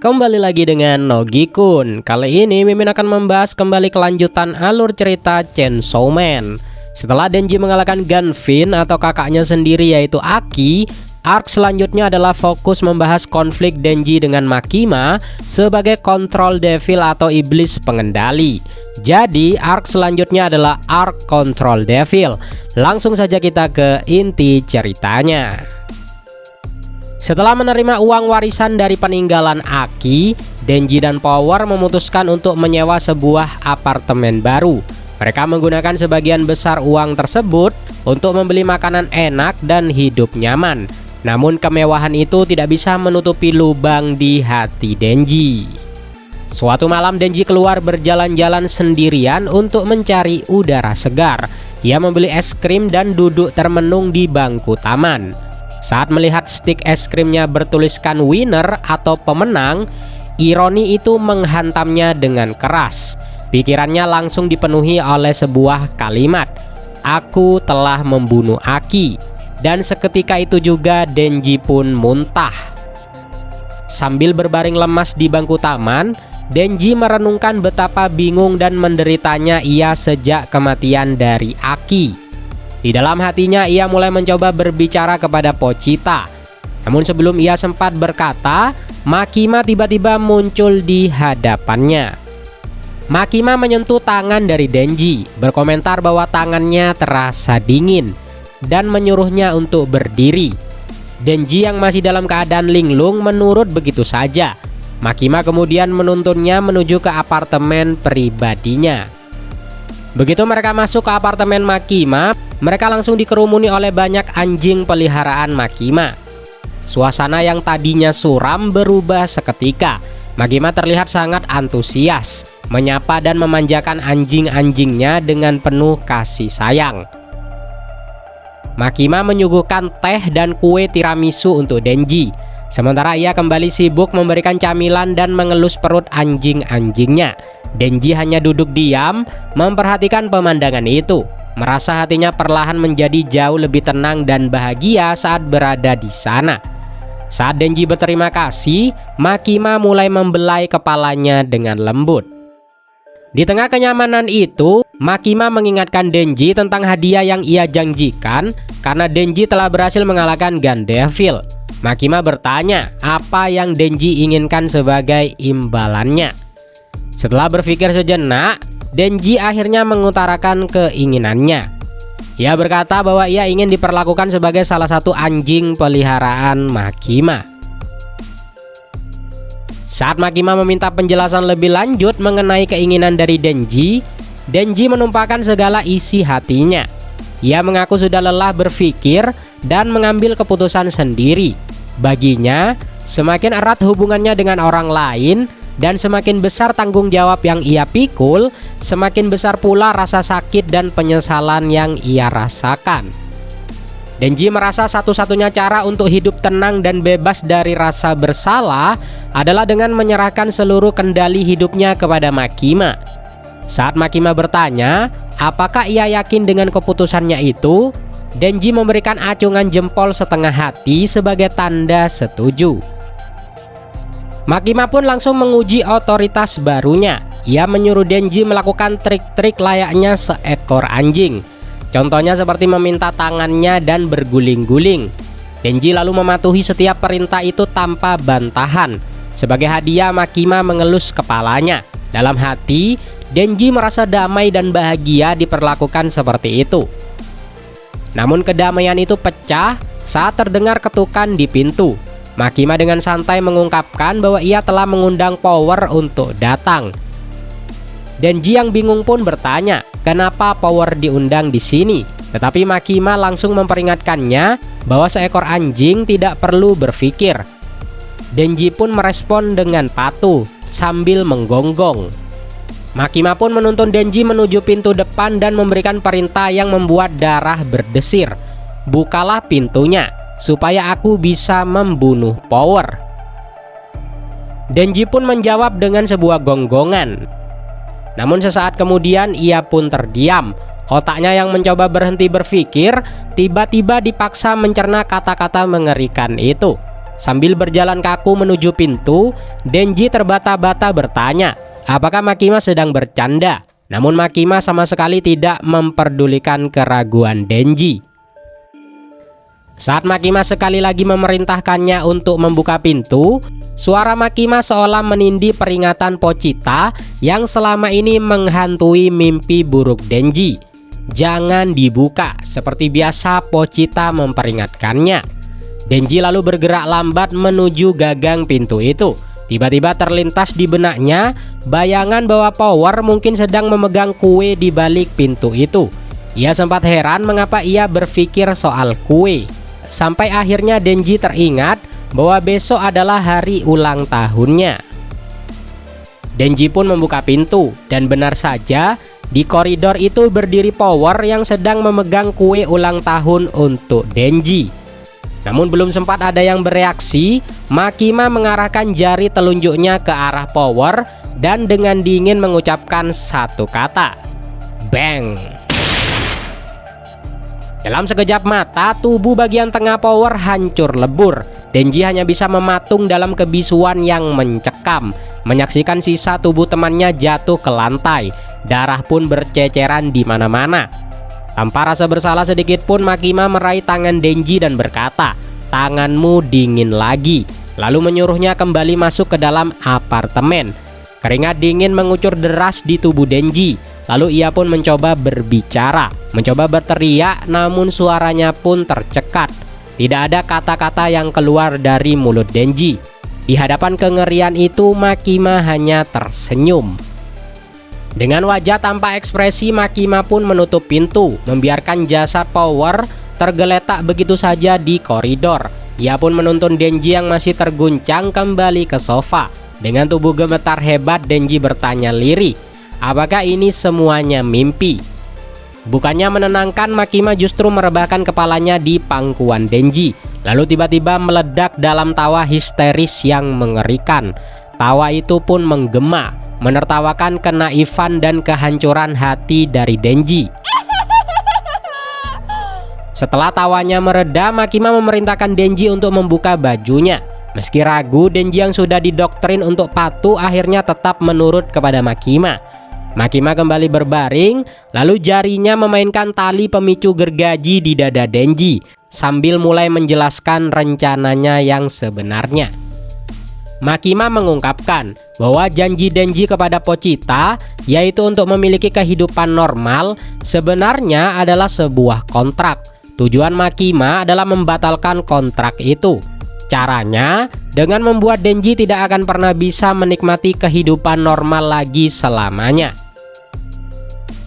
Kembali lagi dengan Nogi-kun. Kali ini Mimin akan membahas kembali kelanjutan alur cerita Chainsaw Man. Setelah Denji mengalahkan Ganfin atau kakaknya sendiri yaitu Aki, arc selanjutnya adalah fokus membahas konflik Denji dengan Makima sebagai Control Devil atau iblis pengendali. Jadi arc selanjutnya adalah arc Control Devil. Langsung saja kita ke inti ceritanya. Setelah menerima uang warisan dari peninggalan Aki, Denji dan Power memutuskan untuk menyewa sebuah apartemen baru. Mereka menggunakan sebagian besar uang tersebut untuk membeli makanan enak dan hidup nyaman. Namun kemewahan itu tidak bisa menutupi lubang di hati Denji. Suatu malam Denji keluar berjalan-jalan sendirian untuk mencari udara segar. Ia membeli es krim dan duduk termenung di bangku taman. Saat melihat stik es krimnya bertuliskan winner atau pemenang, ironi itu menghantamnya dengan keras. Pikirannya langsung dipenuhi oleh sebuah kalimat, "Aku telah membunuh Aki." Dan seketika itu juga Denji pun muntah. Sambil berbaring lemas di bangku taman, Denji merenungkan betapa bingung dan menderitanya ia sejak kematian dari Aki. Di dalam hatinya ia mulai mencoba berbicara kepada Pochita. Namun sebelum ia sempat berkata, Makima tiba-tiba muncul di hadapannya. Makima menyentuh tangan dari Denji, berkomentar bahwa tangannya terasa dingin dan menyuruhnya untuk berdiri. Denji yang masih dalam keadaan linglung menurut begitu saja. Makima kemudian menuntunnya menuju ke apartemen pribadinya. Begitu mereka masuk ke apartemen Makima, mereka langsung dikerumuni oleh banyak anjing peliharaan Makima. Suasana yang tadinya suram berubah seketika. Makima terlihat sangat antusias, menyapa dan memanjakan anjing-anjingnya dengan penuh kasih sayang. Makima menyuguhkan teh dan kue tiramisu untuk Denji. Sementara ia kembali sibuk memberikan camilan dan mengelus perut anjing-anjingnya. Denji hanya duduk diam, memperhatikan pemandangan itu. Merasa hatinya perlahan menjadi jauh lebih tenang dan bahagia saat berada di sana. Saat Denji berterima kasih, Makima mulai membelai kepalanya dengan lembut. Di tengah kenyamanan itu, Makima mengingatkan Denji tentang hadiah yang ia janjikan karena Denji telah berhasil mengalahkan Gun Devil. Makima bertanya apa yang Denji inginkan sebagai imbalannya. Setelah berpikir sejenak, Denji akhirnya mengutarakan keinginannya. Ia berkata bahwa ia ingin diperlakukan sebagai salah satu anjing peliharaan Makima. Saat Makima meminta penjelasan lebih lanjut mengenai keinginan dari Denji, Denji menumpahkan segala isi hatinya. Ia mengaku sudah lelah berpikir dan mengambil keputusan sendiri. Baginya, semakin erat hubungannya dengan orang lain dan semakin besar tanggung jawab yang ia pikul, semakin besar pula rasa sakit dan penyesalan yang ia rasakan. Denji merasa satu-satunya cara untuk hidup tenang dan bebas dari rasa bersalah adalah dengan menyerahkan seluruh kendali hidupnya kepada Makima. Saat Makima bertanya, apakah ia yakin dengan keputusannya itu, Denji memberikan acungan jempol setengah hati sebagai tanda setuju. Makima pun langsung menguji otoritas barunya. Ia menyuruh Denji melakukan trik-trik layaknya seekor anjing. Contohnya seperti meminta tangannya dan berguling-guling. Denji lalu mematuhi setiap perintah itu tanpa bantahan. Sebagai hadiah, Makima mengelus kepalanya. Dalam hati, Denji merasa damai dan bahagia diperlakukan seperti itu. Namun kedamaian itu pecah saat terdengar ketukan di pintu. Makima dengan santai mengungkapkan bahwa ia telah mengundang Power untuk datang. Denji yang bingung pun bertanya, kenapa Power diundang di sini? Tetapi Makima langsung memperingatkannya bahwa seekor anjing tidak perlu berpikir. Denji pun merespon dengan patuh sambil menggonggong. Makima pun menuntun Denji menuju pintu depan dan memberikan perintah yang membuat darah berdesir. Bukalah pintunya supaya aku bisa membunuh Power. Denji pun menjawab dengan sebuah gonggongan. Namun sesaat kemudian ia pun terdiam. Otaknya yang mencoba berhenti berpikir tiba-tiba dipaksa mencerna kata-kata mengerikan itu. Sambil berjalan kaku menuju pintu, Denji terbata-bata bertanya, apakah Makima sedang bercanda? Namun Makima sama sekali tidak memperdulikan keraguan Denji. Saat Makima sekali lagi memerintahkannya untuk membuka pintu, suara Makima seolah menindih peringatan Pochita yang selama ini menghantui mimpi buruk Denji. Jangan dibuka, seperti biasa Pochita memperingatkannya. Denji lalu bergerak lambat menuju gagang pintu itu. Tiba-tiba terlintas di benaknya bayangan bahwa Power mungkin sedang memegang kue di balik pintu itu. Ia sempat heran mengapa ia berpikir soal kue. Sampai akhirnya Denji teringat bahwa besok adalah hari ulang tahunnya. Denji pun membuka pintu dan benar saja di koridor itu berdiri Power yang sedang memegang kue ulang tahun untuk Denji. Namun belum sempat ada yang bereaksi, Makima mengarahkan jari telunjuknya ke arah Power dan dengan dingin mengucapkan satu kata, bang. Dalam sekejap mata, tubuh bagian tengah Power hancur lebur. Denji hanya bisa mematung dalam kebisuan yang mencekam, menyaksikan sisa tubuh temannya jatuh ke lantai. Darah pun berceceran di mana-mana. Tanpa rasa bersalah sedikit pun, Makima meraih tangan Denji dan berkata, tanganmu dingin lagi. Lalu menyuruhnya kembali masuk ke dalam apartemen. Keringat dingin mengucur deras di tubuh Denji. Lalu ia pun mencoba berbicara, mencoba berteriak, namun suaranya pun tercekat. Tidak ada kata-kata yang keluar dari mulut Denji. Di hadapan kengerian itu, Makima hanya tersenyum. Dengan wajah tanpa ekspresi, Makima pun menutup pintu, membiarkan jasad Power tergeletak begitu saja di koridor. Ia pun menuntun Denji yang masih terguncang kembali ke sofa. Dengan tubuh gemetar hebat, Denji bertanya lirih, apakah ini semuanya mimpi? Bukannya menenangkan, Makima justru merebahkan kepalanya di pangkuan Denji. Lalu tiba-tiba meledak dalam tawa histeris yang mengerikan. Tawa itu pun menggema, menertawakan kenaifan dan kehancuran hati dari Denji. Setelah tawanya mereda, Makima memerintahkan Denji untuk membuka bajunya. Meski ragu, Denji yang sudah didoktrin untuk patuh akhirnya tetap menurut kepada Makima. Makima kembali berbaring, lalu jarinya memainkan tali pemicu gergaji di dada Denji sambil mulai menjelaskan rencananya yang sebenarnya. Makima mengungkapkan bahwa janji Denji kepada Pochita, yaitu untuk memiliki kehidupan normal, sebenarnya adalah sebuah kontrak. Tujuan Makima adalah membatalkan kontrak itu. Caranya dengan membuat Denji tidak akan pernah bisa menikmati kehidupan normal lagi selamanya.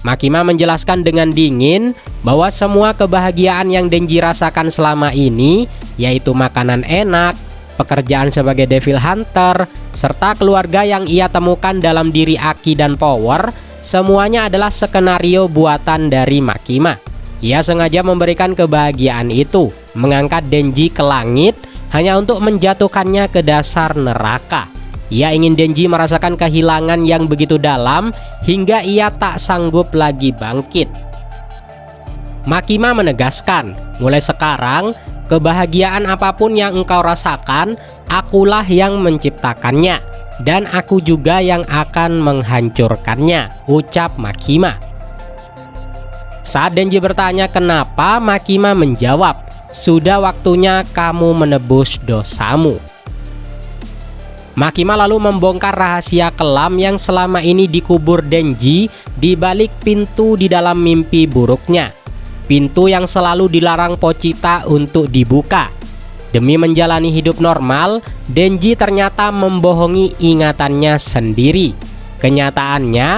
Makima menjelaskan dengan dingin bahwa semua kebahagiaan yang Denji rasakan selama ini, yaitu makanan enak, pekerjaan sebagai Devil Hunter, serta keluarga yang ia temukan dalam diri Aki dan Power, semuanya adalah skenario buatan dari Makima. Ia sengaja memberikan kebahagiaan itu, mengangkat Denji ke langit hanya untuk menjatuhkannya ke dasar neraka. Ia ingin Denji merasakan kehilangan yang begitu dalam hingga ia tak sanggup lagi bangkit. Makima menegaskan, mulai sekarang kebahagiaan apapun yang engkau rasakan, akulah yang menciptakannya, dan aku juga yang akan menghancurkannya, ucap Makima. Saat Denji bertanya kenapa, Makima menjawab, sudah waktunya kamu menebus dosamu. Makima lalu membongkar rahasia kelam yang selama ini dikubur Denji di balik pintu di dalam mimpi buruknya. Pintu yang selalu dilarang Pochita untuk dibuka. Demi menjalani hidup normal, Denji ternyata membohongi ingatannya sendiri. Kenyataannya,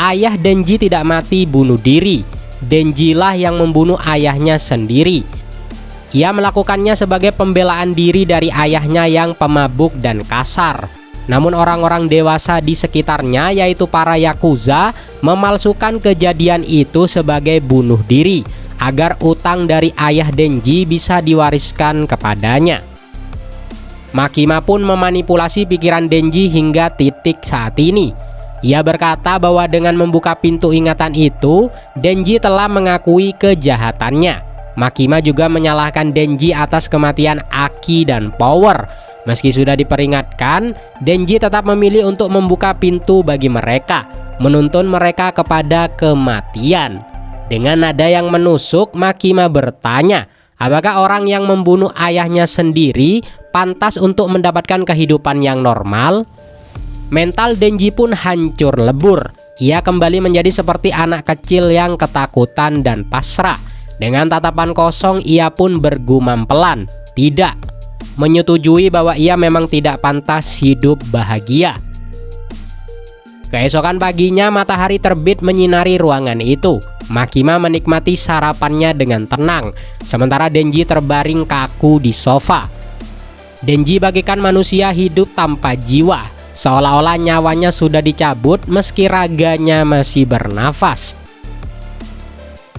ayah Denji tidak mati bunuh diri. Denjilah yang membunuh ayahnya sendiri. Ia melakukannya sebagai pembelaan diri dari ayahnya yang pemabuk dan kasar. Namun orang-orang dewasa di sekitarnya, yaitu para Yakuza, memalsukan kejadian itu sebagai bunuh diri agar utang dari ayah Denji bisa diwariskan kepadanya. Makima pun memanipulasi pikiran Denji hingga titik saat ini. Ia berkata bahwa dengan membuka pintu ingatan itu, Denji telah mengakui kejahatannya. Makima juga menyalahkan Denji atas kematian Aki dan Power. Meski sudah diperingatkan, Denji tetap memilih untuk membuka pintu bagi mereka, menuntun mereka kepada kematian. Dengan nada yang menusuk, Makima bertanya, apakah orang yang membunuh ayahnya sendiri pantas untuk mendapatkan kehidupan yang normal? Mental Denji pun hancur lebur. Ia kembali menjadi seperti anak kecil yang ketakutan dan pasrah. Dengan tatapan kosong, ia pun bergumam pelan, tidak, menyetujui bahwa ia memang tidak pantas hidup bahagia. Keesokan paginya, matahari terbit menyinari ruangan itu. Makima menikmati sarapannya dengan tenang, sementara Denji terbaring kaku di sofa. Denji bagaikan manusia hidup tanpa jiwa, seolah-olah nyawanya sudah dicabut meski raganya masih bernafas.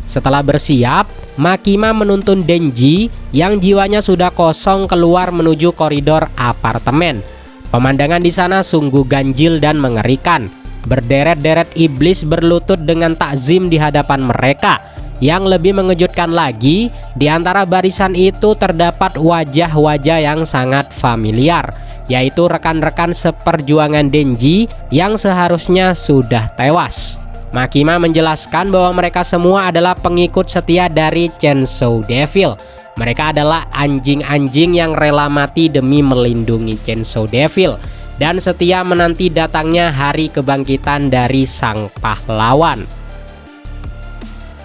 Setelah bersiap, Makima menuntun Denji yang jiwanya sudah kosong keluar menuju koridor apartemen. Pemandangan di sana sungguh ganjil dan mengerikan. Berderet-deret iblis berlutut dengan takzim di hadapan mereka. Yang lebih mengejutkan lagi, di antara barisan itu terdapat wajah-wajah yang sangat familiar, yaitu rekan-rekan seperjuangan Denji yang seharusnya sudah tewas. Makima menjelaskan bahwa mereka semua adalah pengikut setia dari Chainsaw Devil. Mereka adalah anjing-anjing yang rela mati demi melindungi Chainsaw Devil dan setia menanti datangnya hari kebangkitan dari sang pahlawan.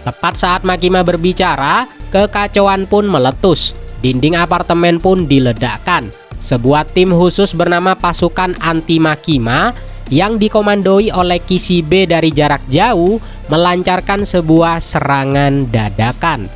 Tepat saat Makima berbicara, kekacauan pun meletus. Dinding apartemen pun diledakkan. Sebuah tim khusus bernama pasukan anti Makima yang dikomandoi oleh Kishibe dari jarak jauh melancarkan sebuah serangan dadakan.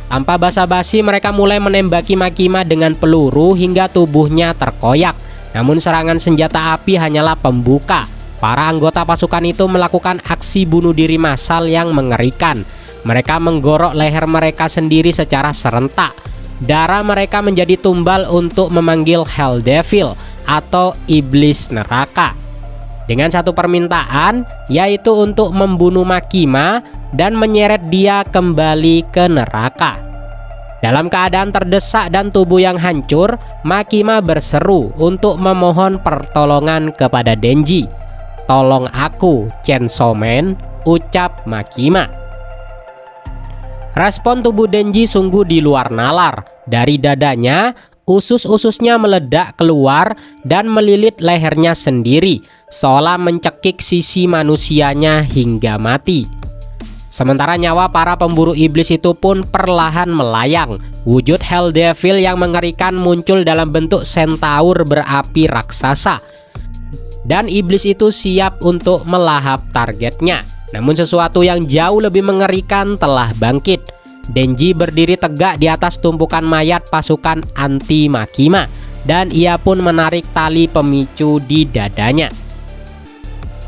Tanpa basa-basi mereka mulai menembaki Makima dengan peluru hingga tubuhnya terkoyak. Namun serangan senjata api hanyalah pembuka. Para anggota pasukan itu melakukan aksi bunuh diri massal yang mengerikan. Mereka menggorok leher mereka sendiri secara serentak. Darah mereka menjadi tumbal untuk memanggil Hell Devil atau iblis neraka. Dengan satu permintaan, yaitu untuk membunuh Makima dan menyeret dia kembali ke neraka. Dalam keadaan terdesak dan tubuh yang hancur, Makima berseru untuk memohon pertolongan kepada Denji. "Tolong aku, Chainsaw Man," ucap Makima. Respon tubuh Denji sungguh di luar nalar. Dari dadanya, usus-ususnya meledak keluar dan melilit lehernya sendiri, seolah mencekik sisi manusianya hingga mati. Sementara nyawa para pemburu iblis itu pun perlahan melayang. Wujud Hell Devil yang mengerikan muncul dalam bentuk centaur berapi raksasa. Dan iblis itu siap untuk melahap targetnya. Namun sesuatu yang jauh lebih mengerikan telah bangkit. Denji berdiri tegak di atas tumpukan mayat pasukan anti Makima. Dan ia pun menarik tali pemicu di dadanya.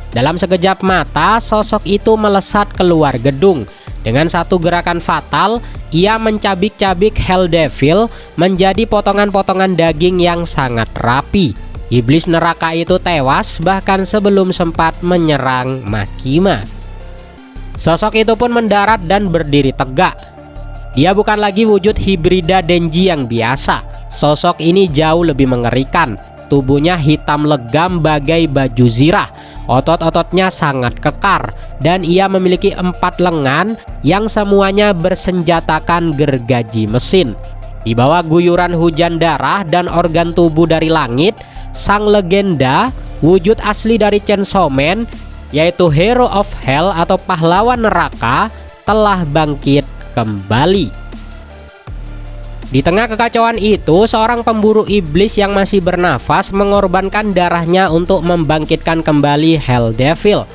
Dalam sekejap mata, sosok itu melesat keluar gedung. Dengan satu gerakan fatal, ia mencabik-cabik Hell Devil menjadi potongan-potongan daging yang sangat rapi. Iblis neraka itu tewas bahkan sebelum sempat menyerang Makima. Sosok itu pun mendarat dan berdiri tegak. Dia bukan lagi wujud hibrida Denji yang biasa. Sosok ini jauh lebih mengerikan. Tubuhnya hitam legam bagai baju zirah. Otot-ototnya sangat kekar dan ia memiliki 4 lengan yang semuanya bersenjatakan gergaji mesin. Di bawah guyuran hujan darah dan organ tubuh dari langit, sang legenda, wujud asli dari Chainsaw Man, yaitu Hero of Hell atau pahlawan neraka, telah bangkit kembali. Di tengah kekacauan itu, seorang pemburu iblis yang masih bernafas mengorbankan darahnya untuk membangkitkan kembali Hell Devil.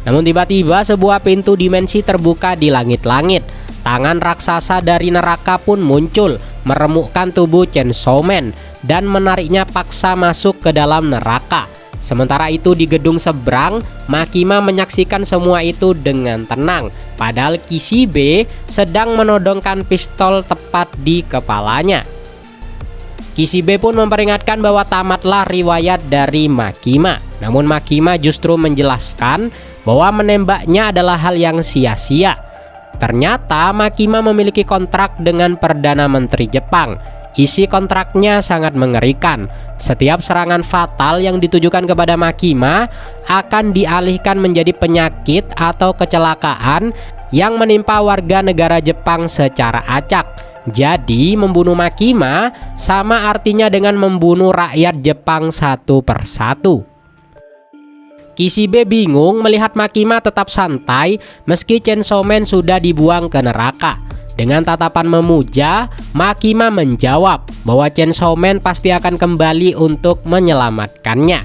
Namun tiba-tiba sebuah pintu dimensi terbuka di langit-langit. Tangan raksasa dari neraka pun muncul, meremukkan tubuh Chainsaw Man dan menariknya paksa masuk ke dalam neraka. Sementara itu di gedung seberang, Makima menyaksikan semua itu dengan tenang. Padahal Kishibe sedang menodongkan pistol tepat di kepalanya. Kishibe pun memperingatkan bahwa tamatlah riwayat dari Makima. Namun Makima justru menjelaskan bahwa menembaknya adalah hal yang sia-sia. Ternyata Makima memiliki kontrak dengan Perdana Menteri Jepang. Isi kontraknya sangat mengerikan. Setiap serangan fatal yang ditujukan kepada Makima akan dialihkan menjadi penyakit atau kecelakaan yang menimpa warga negara Jepang secara acak. Jadi membunuh Makima sama artinya dengan membunuh rakyat Jepang satu persatu. Kishibe bingung melihat Makima tetap santai meski Chainsaw Man sudah dibuang ke neraka. Dengan tatapan memuja, Makima menjawab bahwa Chainsaw Man pasti akan kembali untuk menyelamatkannya.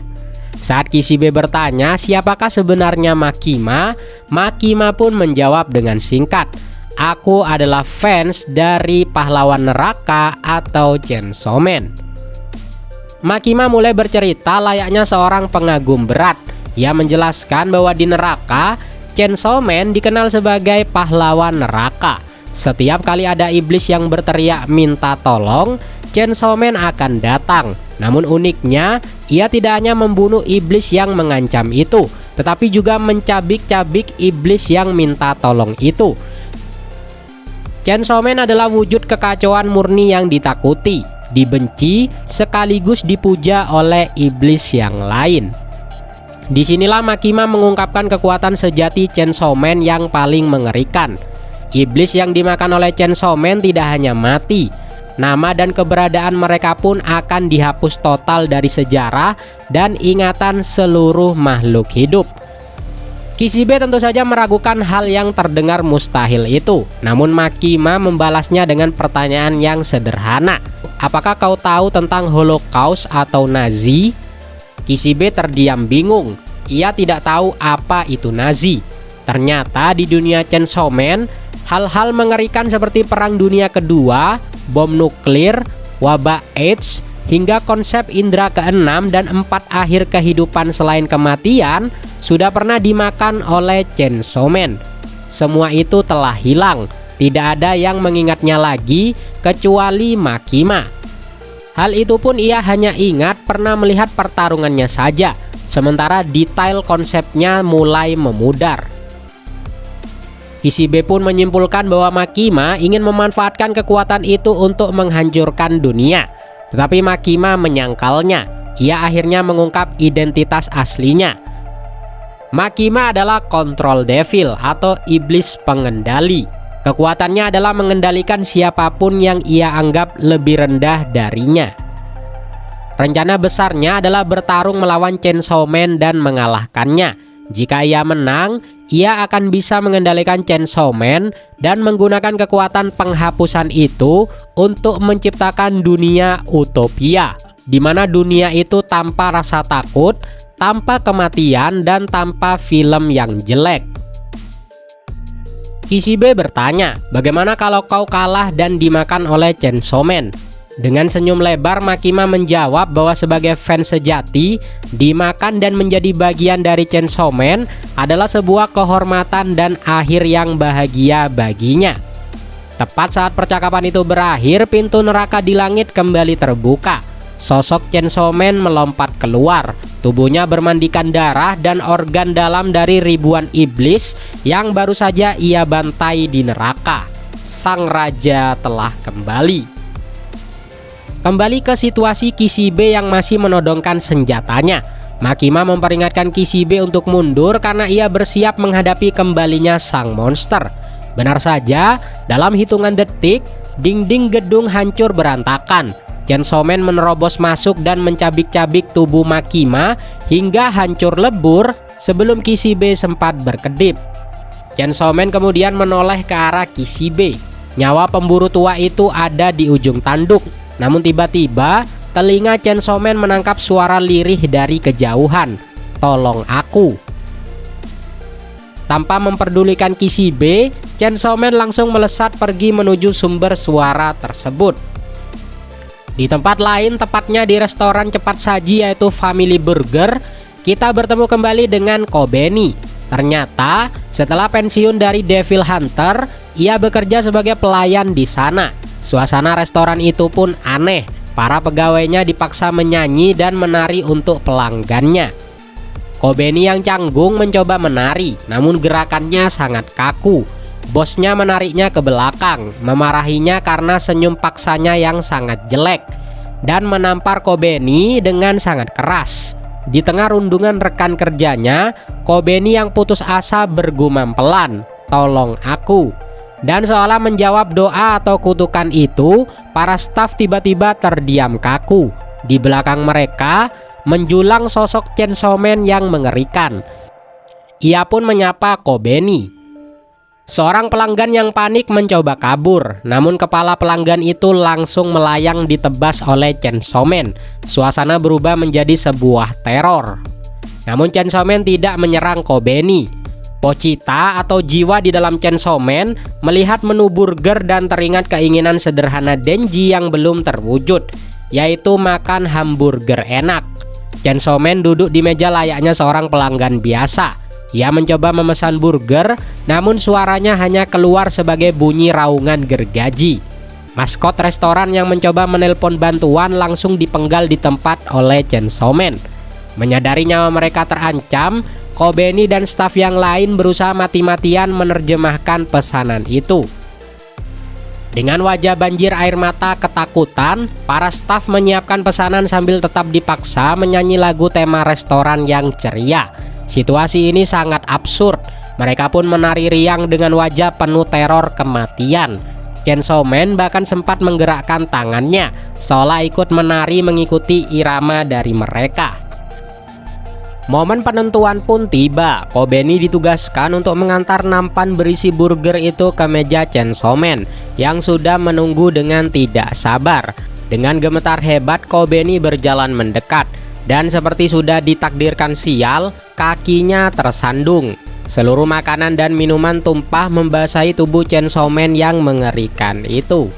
Saat Kishibe bertanya siapakah sebenarnya Makima, Makima pun menjawab dengan singkat, "Aku adalah fans dari pahlawan neraka atau Chainsaw Man." Makima mulai bercerita layaknya seorang pengagum berat. Ia menjelaskan bahwa di neraka, Chainsaw Man dikenal sebagai pahlawan neraka. Setiap kali ada iblis yang berteriak minta tolong, Chainsaw Man akan datang. Namun uniknya, ia tidak hanya membunuh iblis yang mengancam itu, tetapi juga mencabik-cabik iblis yang minta tolong itu. Chainsaw Man adalah wujud kekacauan murni yang ditakuti, dibenci, sekaligus dipuja oleh iblis yang lain. Disinilah Makima mengungkapkan kekuatan sejati Chainsaw Man yang paling mengerikan. Iblis yang dimakan oleh Chainsaw Man tidak hanya mati, nama dan keberadaan mereka pun akan dihapus total dari sejarah dan ingatan seluruh makhluk hidup. Kishibe tentu saja meragukan hal yang terdengar mustahil itu. Namun Makima membalasnya dengan pertanyaan yang sederhana. Apakah kau tahu tentang Holocaust atau Nazi? Kishibe terdiam bingung. Ia tidak tahu apa itu Nazi. Ternyata di dunia Chainsaw Man, hal-hal mengerikan seperti Perang Dunia Kedua, bom nuklir, wabah AIDS, hingga konsep indera ke-6 dan 4 akhir kehidupan selain kematian sudah pernah dimakan oleh Chainsaw Man. Semua itu telah hilang, tidak ada yang mengingatnya lagi kecuali Makima. Hal itu pun ia hanya ingat pernah melihat pertarungannya saja, sementara detail konsepnya mulai memudar. Kishibe pun menyimpulkan bahwa Makima ingin memanfaatkan kekuatan itu untuk menghancurkan dunia. Tetapi Makima menyangkalnya. Ia akhirnya mengungkap identitas aslinya. Makima adalah Control Devil atau iblis pengendali. Kekuatannya adalah mengendalikan siapapun yang ia anggap lebih rendah darinya. Rencana besarnya adalah bertarung melawan Chainsaw Man dan mengalahkannya. Jika ia menang, ia akan bisa mengendalikan Chainsaw Man dan menggunakan kekuatan penghapusan itu untuk menciptakan dunia utopia, di mana dunia itu tanpa rasa takut, tanpa kematian, dan tanpa film yang jelek. Kishibe bertanya, bagaimana kalau kau kalah dan dimakan oleh Chainsaw Man? Dengan senyum lebar, Makima menjawab bahwa sebagai fans sejati, dimakan dan menjadi bagian dari Chainsaw Man adalah sebuah kehormatan dan akhir yang bahagia baginya. Tepat saat percakapan itu berakhir, pintu neraka di langit kembali terbuka. Sosok Chainsaw Man melompat keluar. Tubuhnya bermandikan darah dan organ dalam dari ribuan iblis yang baru saja ia bantai di neraka. Sang raja telah kembali. Kembali ke situasi Kishibe yang masih menodongkan senjatanya. Makima memperingatkan Kishibe untuk mundur karena ia bersiap menghadapi kembalinya sang monster. Benar saja, dalam hitungan detik, dinding gedung hancur berantakan. Chainsaw Man menerobos masuk dan mencabik-cabik tubuh Makima hingga hancur lebur sebelum Kishibe sempat berkedip. Chainsaw Man kemudian menoleh ke arah Kishibe. Nyawa pemburu tua itu ada di ujung tanduk. Namun tiba-tiba telinga Chainsaw Man menangkap suara lirih dari kejauhan. "Tolong aku." Tanpa memperdulikan Kishibe, Chainsaw Man langsung melesat pergi menuju sumber suara tersebut. Di tempat lain, tepatnya di restoran cepat saji yaitu Family Burger, kita bertemu kembali dengan Kobeni. Ternyata setelah pensiun dari Devil Hunter, ia bekerja sebagai pelayan di sana. Suasana restoran itu pun aneh. Para pegawainya dipaksa menyanyi dan menari untuk pelanggannya. Kobeni yang canggung mencoba menari, namun gerakannya sangat kaku. Bosnya menariknya ke belakang, memarahinya karena senyum paksanya yang sangat jelek, dan menampar Kobeni dengan sangat keras. Di tengah rundungan rekan kerjanya, Kobeni yang putus asa bergumam pelan, "Tolong aku." Dan seolah menjawab doa atau kutukan itu, para staf tiba-tiba terdiam kaku. Di belakang mereka menjulang sosok Chainsaw Man yang mengerikan. Ia pun menyapa Kobeni. Seorang pelanggan yang panik mencoba kabur, namun kepala pelanggan itu langsung melayang ditebas oleh Chainsaw Man. Suasana berubah menjadi sebuah teror. Namun Chainsaw Man tidak menyerang Kobeni. Pochita atau jiwa di dalam Chainsaw Man melihat menu burger dan teringat keinginan sederhana Denji yang belum terwujud, yaitu makan hamburger enak. Chainsaw Man duduk di meja layaknya seorang pelanggan biasa. Ia mencoba memesan burger, namun suaranya hanya keluar sebagai bunyi raungan gergaji. Maskot restoran yang mencoba menelpon bantuan langsung dipenggal di tempat oleh Chainsaw Man. Menyadari nyawa mereka terancam, Kobeni dan staf yang lain berusaha mati-matian menerjemahkan pesanan itu. Dengan wajah banjir air mata ketakutan, para staf menyiapkan pesanan sambil tetap dipaksa menyanyi lagu tema restoran yang ceria. Situasi ini sangat absurd. Mereka pun menari riang dengan wajah penuh teror kematian. Chainsaw Man bahkan sempat menggerakkan tangannya, seolah ikut menari mengikuti irama dari mereka. Momen penentuan pun tiba. Kobeni ditugaskan untuk mengantar nampan berisi burger itu ke meja Chainsaw Man yang sudah menunggu dengan tidak sabar. Dengan gemetar hebat, Kobeni berjalan mendekat. Dan seperti sudah ditakdirkan sial, kakinya tersandung. Seluruh makanan dan minuman tumpah membasahi tubuh Chainsaw Man yang mengerikan itu.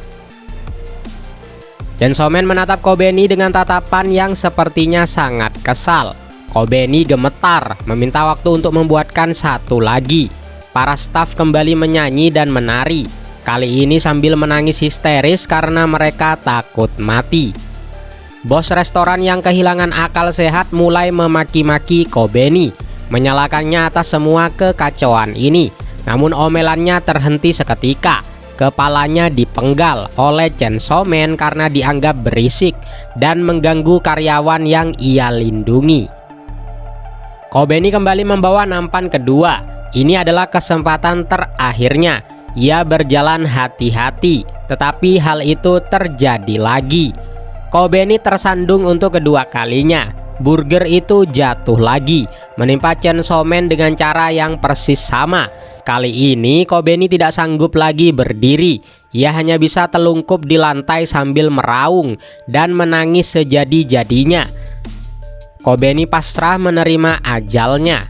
Chainsaw Man menatap Kobeni dengan tatapan yang sepertinya sangat kesal. Kobeni gemetar, meminta waktu untuk membuatkan satu lagi. Para staf kembali menyanyi dan menari. Kali ini sambil menangis histeris karena mereka takut mati. Bos restoran yang kehilangan akal sehat mulai memaki-maki Kobeni, menyalahkannya atas semua kekacauan ini. Namun omelannya terhenti seketika. Kepalanya dipenggal oleh Chainsaw Man karena dianggap berisik dan mengganggu karyawan yang ia lindungi. Kobeni kembali membawa nampan kedua. Ini adalah kesempatan terakhirnya. Ia berjalan hati-hati, tetapi hal itu terjadi lagi. Kobeni tersandung untuk kedua kalinya. Burger itu jatuh lagi, menimpa Chainsaw Man dengan cara yang persis sama. Kali ini Kobeni tidak sanggup lagi berdiri. Ia hanya bisa telungkup di lantai sambil meraung dan menangis sejadi-jadinya. Kobeni pasrah menerima ajalnya.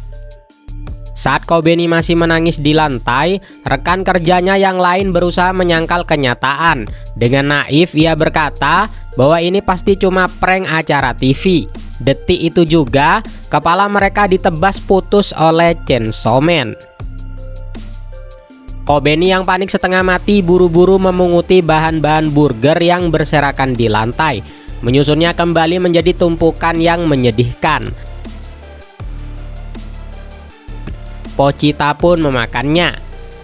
Saat Kobeni masih menangis di lantai, rekan kerjanya yang lain berusaha menyangkal kenyataan. Dengan naif ia berkata bahwa ini pasti cuma prank acara TV. Detik itu juga, kepala mereka ditebas putus oleh Chainsaw Man. Kobeni yang panik setengah mati buru-buru memunguti bahan-bahan burger yang berserakan di lantai. Menyusunnya kembali menjadi tumpukan yang menyedihkan. Pochita pun memakannya.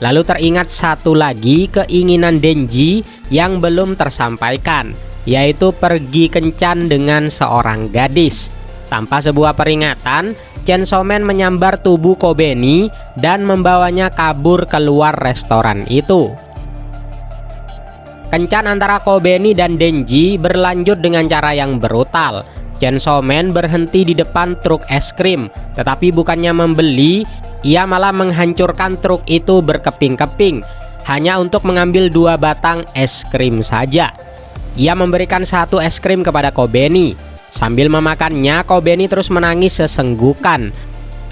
Lalu teringat satu lagi keinginan Denji yang belum tersampaikan, yaitu pergi kencan dengan seorang gadis. Tanpa sebuah peringatan, Chainsaw Man menyambar tubuh Kobeni dan membawanya kabur keluar restoran itu. Kencan antara Kobeni dan Denji berlanjut dengan cara yang brutal. Chainsaw Man berhenti di depan truk es krim, tetapi bukannya membeli, ia malah menghancurkan truk itu berkeping-keping, hanya untuk mengambil 2 batang es krim saja. Ia memberikan 1 es krim kepada Kobeni. Sambil memakannya, Kobeni terus menangis sesenggukan,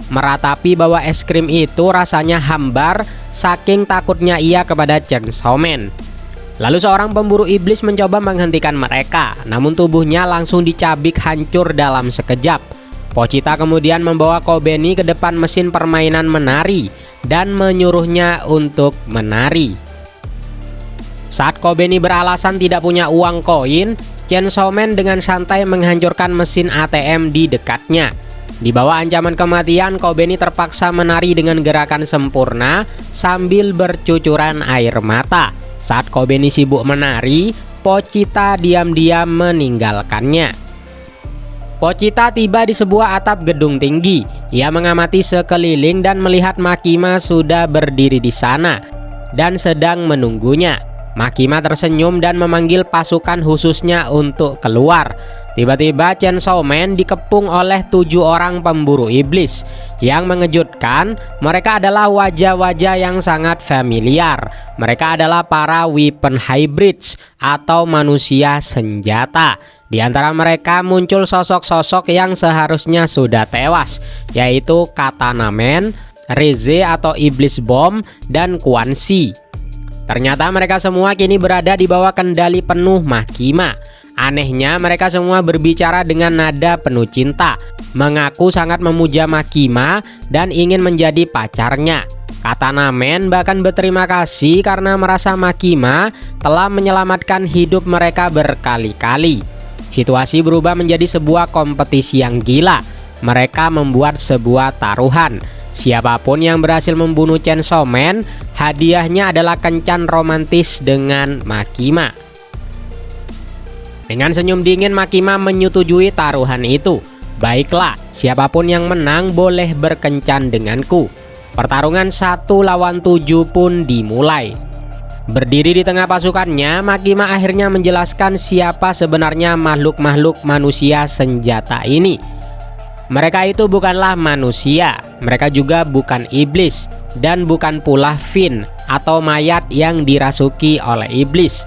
meratapi bahwa es krim itu rasanya hambar saking takutnya ia kepada Chainsaw Man. Lalu seorang pemburu iblis mencoba menghentikan mereka, namun tubuhnya langsung dicabik hancur dalam sekejap. Pochita kemudian membawa Kobeni ke depan mesin permainan menari dan menyuruhnya untuk menari. Saat Kobeni beralasan tidak punya uang koin, Chainsaw Man dengan santai menghancurkan mesin ATM di dekatnya. Di bawah ancaman kematian, Kobeni terpaksa menari dengan gerakan sempurna sambil bercucuran air mata. Saat Kobeni sibuk menari, Pochita diam-diam meninggalkannya. Pochita tiba di sebuah atap gedung tinggi. Ia mengamati sekeliling dan melihat Makima sudah berdiri di sana dan sedang menunggunya. Makima tersenyum dan memanggil pasukan khususnya untuk keluar. Tiba-tiba Chainsaw Man dikepung oleh 7 orang pemburu iblis. Yang mengejutkan, mereka adalah wajah-wajah yang sangat familiar. Mereka adalah para weapon hybrids atau manusia senjata. Di antara mereka muncul sosok-sosok yang seharusnya sudah tewas, yaitu Katana Man, Reze atau Iblis Bom, dan Quan Chi. Ternyata mereka semua kini berada di bawah kendali penuh Makima. Anehnya mereka semua berbicara dengan nada penuh cinta, mengaku sangat memuja Makima dan ingin menjadi pacarnya. Katana Man bahkan berterima kasih karena merasa Makima telah menyelamatkan hidup mereka berkali-kali. Situasi berubah menjadi sebuah kompetisi yang gila. Mereka membuat sebuah taruhan. Siapapun yang berhasil membunuh Chainsaw Man, hadiahnya adalah kencan romantis dengan Makima. Dengan senyum dingin, Makima menyetujui taruhan itu. Baiklah, siapapun yang menang boleh berkencan denganku. Pertarungan 1 lawan 7 pun dimulai. Berdiri di tengah pasukannya, Makima akhirnya menjelaskan siapa sebenarnya makhluk-makhluk manusia senjata ini. Mereka itu bukanlah manusia, mereka juga bukan iblis, dan bukan pula Finn atau mayat yang dirasuki oleh iblis.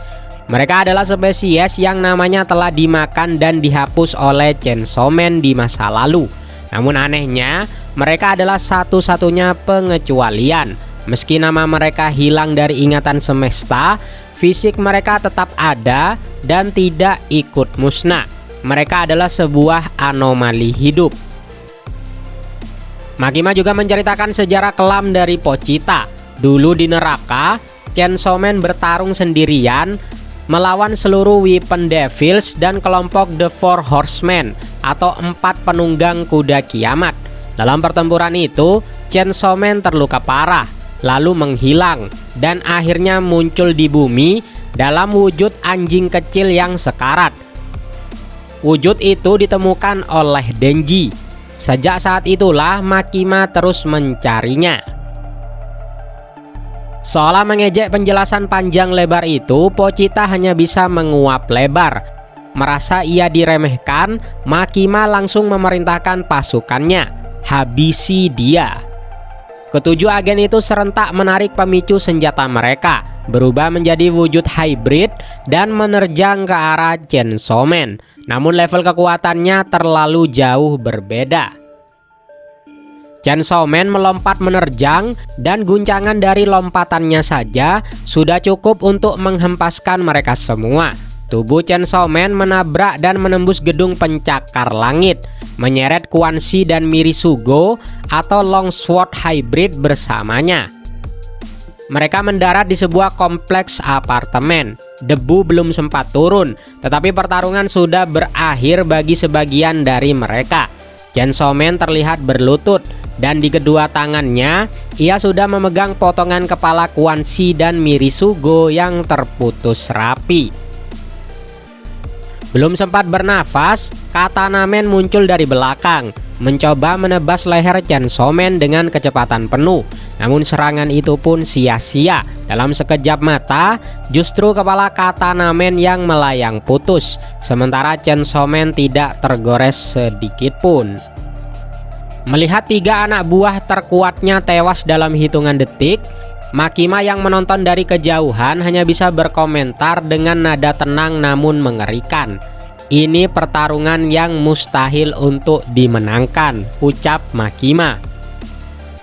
Mereka adalah spesies yang namanya telah dimakan dan dihapus oleh Chainsaw Man di masa lalu. Namun anehnya, mereka adalah satu-satunya pengecualian. Meski nama mereka hilang dari ingatan semesta, fisik mereka tetap ada dan tidak ikut musnah. Mereka adalah sebuah anomali hidup. Makima juga menceritakan sejarah kelam dari Pochita. Dulu di neraka, Chainsaw Man bertarung sendirian melawan seluruh Weapon Devils dan kelompok The Four Horsemen atau 4 penunggang kuda kiamat. Dalam pertempuran itu, Chainsaw Man terluka parah, lalu menghilang, dan akhirnya muncul di bumi dalam wujud anjing kecil yang sekarat. Wujud itu ditemukan oleh Denji. Sejak saat itulah Makima terus mencarinya. Seolah mengejek penjelasan panjang lebar itu, Pochita hanya bisa menguap lebar. Merasa ia diremehkan, Makima langsung memerintahkan pasukannya, habisi dia. Ketujuh agen itu serentak menarik pemicu senjata mereka, berubah menjadi wujud hybrid dan menerjang ke arah Chainsaw Man. Namun level kekuatannya terlalu jauh berbeda. Chainsaw Man melompat menerjang dan guncangan dari lompatannya saja sudah cukup untuk menghempaskan mereka semua. Tubuh Chainsaw Man menabrak dan menembus gedung pencakar langit, menyeret Quan Chi dan Mirisugo atau Longsword Hybrid bersamanya. Mereka mendarat di sebuah kompleks apartemen. Debu belum sempat turun, tetapi pertarungan sudah berakhir bagi sebagian dari mereka. Chainsaw Man terlihat berlutut, dan di kedua tangannya ia sudah memegang potongan kepala Quan Chi dan Mirisugo yang terputus rapi. Belum sempat bernafas, Katana Man muncul dari belakang, mencoba menebas leher Chainsaw Man dengan kecepatan penuh. Namun serangan itu pun sia-sia. Dalam sekejap mata, justru kepala Katana Man yang melayang putus, sementara Chainsaw Man tidak tergores sedikit pun. Melihat 3 anak buah terkuatnya tewas dalam hitungan detik, Makima yang menonton dari kejauhan hanya bisa berkomentar dengan nada tenang namun mengerikan. Ini pertarungan yang mustahil untuk dimenangkan, ucap Makima.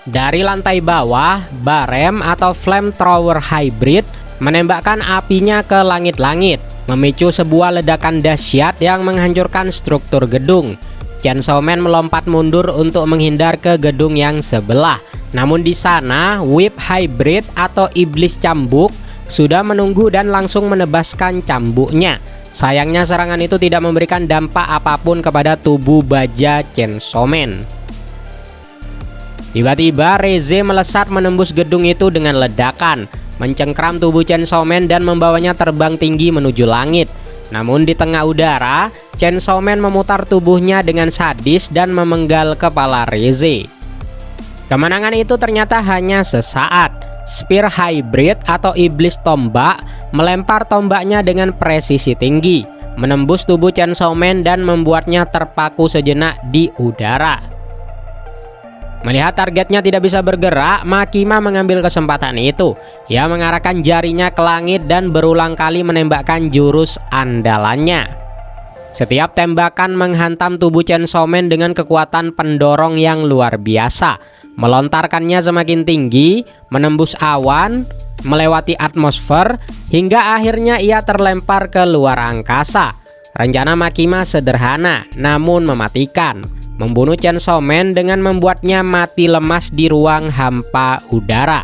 Dari lantai bawah, Barem atau Flamethrower Hybrid menembakkan apinya ke langit-langit, memicu sebuah ledakan dahsyat yang menghancurkan struktur gedung. Chainsaw Man melompat mundur untuk menghindar ke gedung yang sebelah. Namun di sana, Whip Hybrid atau Iblis Cambuk sudah menunggu dan langsung menebaskan cambuknya. Sayangnya serangan itu tidak memberikan dampak apapun kepada tubuh baja Chainsaw Man. Tiba-tiba Reze melesat menembus gedung itu dengan ledakan, mencengkram tubuh Chainsaw Man dan membawanya terbang tinggi menuju langit. Namun di tengah udara, Chainsaw Man memutar tubuhnya dengan sadis dan memenggal kepala Reze. Kemenangan itu ternyata hanya sesaat. Spear Hybrid atau iblis tombak melempar tombaknya dengan presisi tinggi, menembus tubuh Chainsaw Man dan membuatnya terpaku sejenak di udara. Melihat targetnya tidak bisa bergerak, Makima mengambil kesempatan itu. Ia mengarahkan jarinya ke langit dan berulang kali menembakkan jurus andalannya. Setiap tembakan menghantam tubuh Chainsaw Man dengan kekuatan pendorong yang luar biasa, melontarkannya semakin tinggi, menembus awan, melewati atmosfer, hingga akhirnya ia terlempar ke luar angkasa. Rencana Makima sederhana namun mematikan, membunuh Chainsaw Man dengan membuatnya mati lemas di ruang hampa udara.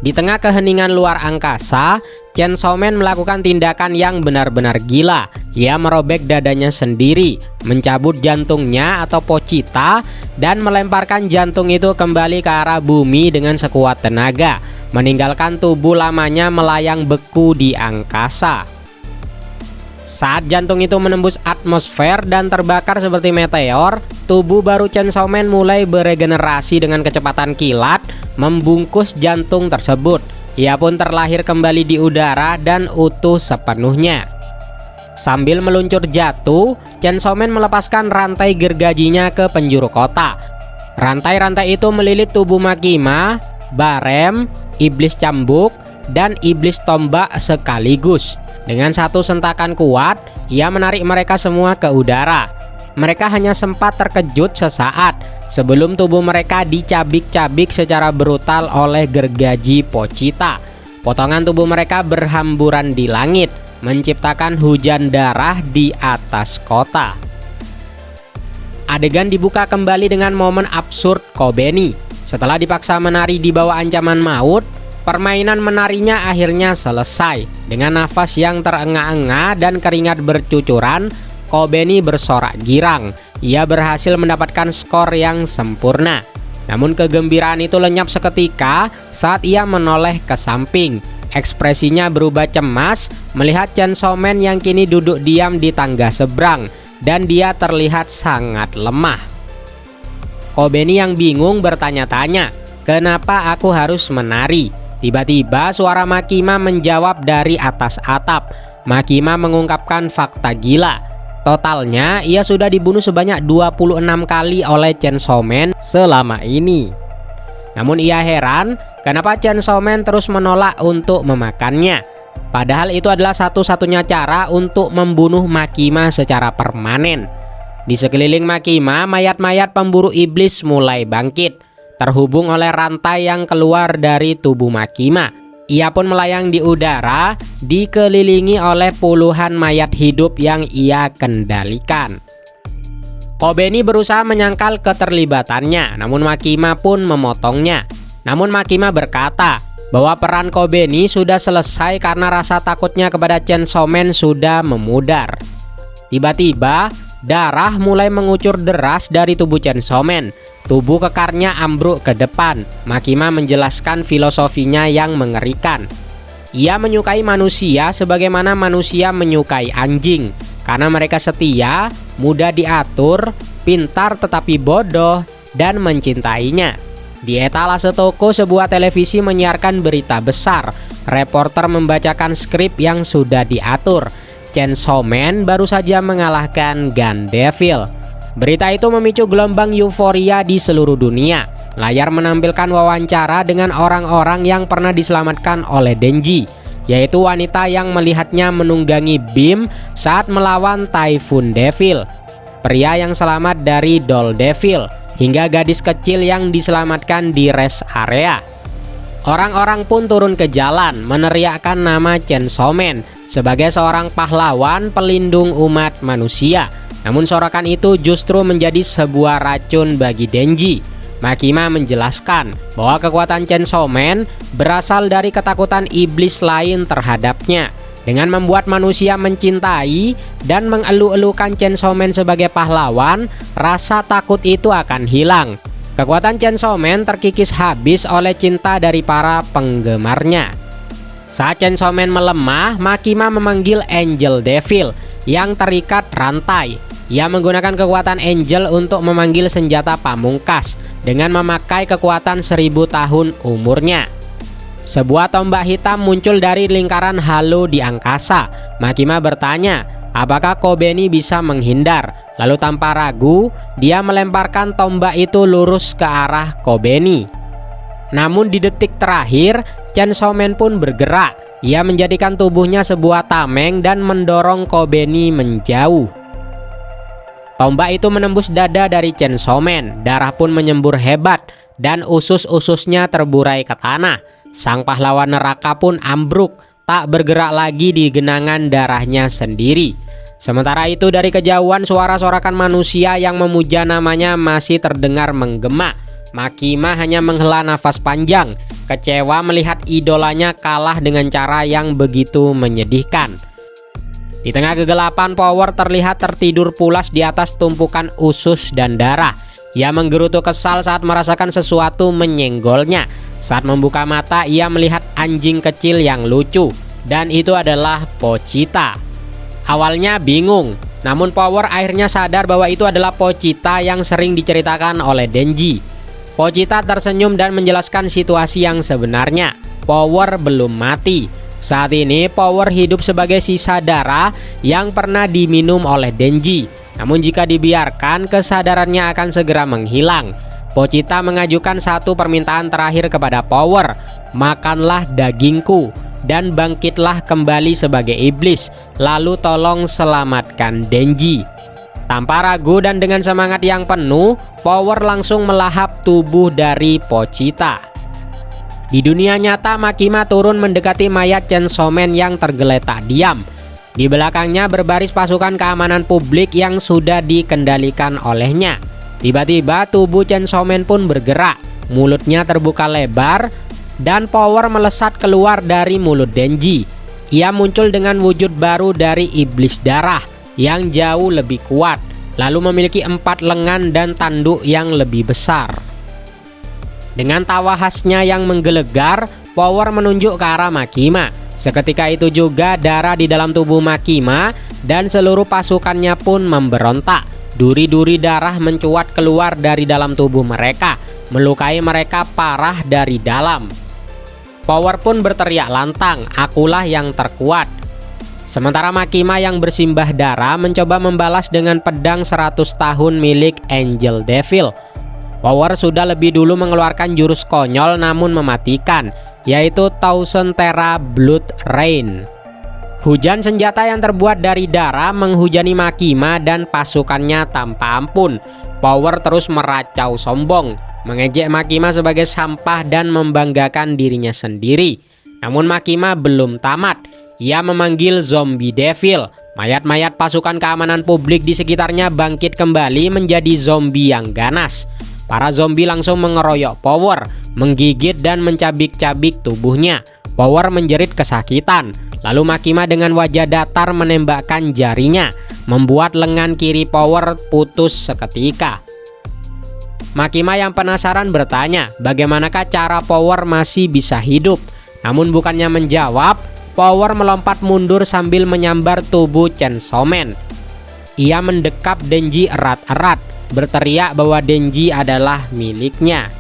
Di tengah keheningan luar angkasa, Chainsaw Man melakukan tindakan yang benar-benar gila. Ia merobek dadanya sendiri, mencabut jantungnya atau Pochita, dan melemparkan jantung itu kembali ke arah bumi dengan sekuat tenaga, meninggalkan tubuh lamanya melayang beku di angkasa. Saat jantung itu menembus atmosfer dan terbakar seperti meteor, tubuh baru Chainsaw Man mulai beregenerasi dengan kecepatan kilat, membungkus jantung tersebut. Ia pun terlahir kembali di udara dan utuh sepenuhnya. Sambil meluncur jatuh, Chainsaw Man melepaskan rantai gergajinya ke penjuru kota. Rantai-rantai itu melilit tubuh Makima, Barem, iblis cambuk, dan iblis tombak sekaligus. Dengan satu sentakan kuat, ia menarik mereka semua ke udara. Mereka hanya sempat terkejut sesaat sebelum tubuh mereka dicabik-cabik secara brutal oleh gergaji Pochita. Potongan tubuh mereka berhamburan di langit, menciptakan hujan darah di atas kota. Adegan dibuka kembali dengan momen absurd Kobeni. Setelah dipaksa menari di bawah ancaman maut, permainan menarinya akhirnya selesai. Dengan nafas yang terengah-engah dan keringat bercucuran, Kobeni bersorak girang. Ia berhasil mendapatkan skor yang sempurna. Namun kegembiraan itu lenyap seketika saat ia menoleh ke samping. Ekspresinya berubah cemas melihat Chainsaw Man yang kini duduk diam di tangga seberang, dan dia terlihat sangat lemah. Kobeni yang bingung bertanya-tanya, "Kenapa aku harus menari?" Tiba-tiba suara Makima menjawab dari atas atap. Makima mengungkapkan fakta gila. Totalnya ia sudah dibunuh sebanyak 26 kali oleh Chainsaw Man selama ini. Namun ia heran kenapa Chainsaw Man terus menolak untuk memakannya. Padahal itu adalah satu-satunya cara untuk membunuh Makima secara permanen. Di sekeliling Makima, mayat-mayat pemburu iblis mulai bangkit, terhubung oleh rantai yang keluar dari tubuh Makima. Ia pun melayang di udara, dikelilingi oleh puluhan mayat hidup yang ia kendalikan. Kobeni berusaha menyangkal keterlibatannya, namun Makima pun memotongnya. Namun Makima berkata bahwa peran Kobeni sudah selesai karena rasa takutnya kepada Chainsaw Man sudah memudar. Tiba-tiba, darah mulai mengucur deras dari tubuh Chainsaw Man. Tubuh kekarnya ambruk ke depan. Makima menjelaskan filosofinya yang mengerikan. Ia menyukai manusia sebagaimana manusia menyukai anjing, karena mereka setia, mudah diatur, pintar tetapi bodoh, dan mencintainya. Di etalase toko sebuah televisi menyiarkan berita besar. Reporter membacakan skrip yang sudah diatur. Chainsaw Man baru saja mengalahkan Gun Devil. Berita itu memicu gelombang euforia di seluruh dunia. Layar menampilkan wawancara dengan orang-orang yang pernah diselamatkan oleh Denji, yaitu wanita yang melihatnya menunggangi Beam saat melawan Typhoon Devil, pria yang selamat dari Doll Devil, hingga gadis kecil yang diselamatkan di rest area. Orang-orang pun turun ke jalan meneriakkan nama Chainsaw Man sebagai seorang pahlawan pelindung umat manusia. Namun sorakan itu justru menjadi sebuah racun bagi Denji. Makima menjelaskan bahwa kekuatan Chainsaw Man berasal dari ketakutan iblis lain terhadapnya. Dengan membuat manusia mencintai dan mengeluh-elukan Chainsaw Man sebagai pahlawan, rasa takut itu akan hilang. Kekuatan Chainsaw Man terkikis habis oleh cinta dari para penggemarnya. Saat Chainsaw Man melemah, Makima memanggil Angel Devil yang terikat rantai. Ia menggunakan kekuatan Angel untuk memanggil senjata pamungkas dengan memakai kekuatan 1000 tahun umurnya. Sebuah tombak hitam muncul dari lingkaran halo di angkasa. Makima bertanya, apakah Kobeni bisa menghindar? Lalu tanpa ragu, dia melemparkan tombak itu lurus ke arah Kobeni. Namun di detik terakhir, Chainsaw Man pun bergerak. Ia menjadikan tubuhnya sebuah tameng dan mendorong Kobeni menjauh. Tombak itu menembus dada dari Chainsaw Man. Darah pun menyembur hebat dan usus-ususnya terburai ke tanah. Sang pahlawan neraka pun ambruk, tak bergerak lagi di genangan darahnya sendiri. Sementara itu dari kejauhan suara sorakan manusia yang memuja namanya masih terdengar menggema. Makima hanya menghela nafas panjang, kecewa melihat idolanya kalah dengan cara yang begitu menyedihkan. Di tengah kegelapan, Power terlihat tertidur pulas di atas tumpukan usus dan darah. Ia menggerutu kesal saat merasakan sesuatu menyenggolnya. Saat membuka mata, ia melihat anjing kecil yang lucu, dan itu adalah Pochita. Awalnya bingung, namun Power akhirnya sadar bahwa itu adalah Pochita yang sering diceritakan oleh Denji. Pochita tersenyum dan menjelaskan situasi yang sebenarnya. Power belum mati. Saat ini Power hidup sebagai sisa darah yang pernah diminum oleh Denji. Namun jika dibiarkan, kesadarannya akan segera menghilang. Pochita mengajukan satu permintaan terakhir kepada Power, makanlah dagingku dan bangkitlah kembali sebagai iblis, lalu tolong selamatkan Denji. Tanpa ragu dan dengan semangat yang penuh, Power langsung melahap tubuh dari Pochita. Di dunia nyata, Makima turun mendekati mayat Chainsaw Man yang tergeletak diam. Di belakangnya berbaris pasukan keamanan publik yang sudah dikendalikan olehnya. Tiba-tiba tubuh Chainsaw Man pun bergerak, mulutnya terbuka lebar, dan Power melesat keluar dari mulut Denji. Ia muncul dengan wujud baru dari iblis darah yang jauh lebih kuat, lalu memiliki 4 lengan dan tanduk yang lebih besar. Dengan tawa khasnya yang menggelegar, Power menunjuk ke arah Makima. Seketika itu juga darah di dalam tubuh Makima dan seluruh pasukannya pun memberontak. Duri-duri darah mencuat keluar dari dalam tubuh mereka, melukai mereka parah dari dalam. Power pun berteriak lantang, akulah yang terkuat. Sementara Makima yang bersimbah darah mencoba membalas dengan pedang 100 tahun milik Angel Devil. Power sudah lebih dulu mengeluarkan jurus konyol namun mematikan, yaitu Thousand Terra Blood Rain. Hujan senjata yang terbuat dari darah menghujani Makima dan pasukannya tanpa ampun. Power terus meracau sombong, mengejek Makima sebagai sampah dan membanggakan dirinya sendiri. Namun Makima belum tamat. Ia memanggil Zombie Devil. Mayat-mayat pasukan keamanan publik di sekitarnya bangkit kembali menjadi zombie yang ganas. Para zombie langsung mengeroyok Power, menggigit dan mencabik-cabik tubuhnya. Power menjerit kesakitan. Lalu Makima dengan wajah datar menembakkan jarinya, membuat lengan kiri Power putus seketika. Makima yang penasaran bertanya, bagaimanakah cara Power masih bisa hidup? Namun bukannya menjawab, Power melompat mundur sambil menyambar tubuh Chainsaw Man. Ia mendekap Denji erat-erat, berteriak bahwa Denji adalah miliknya.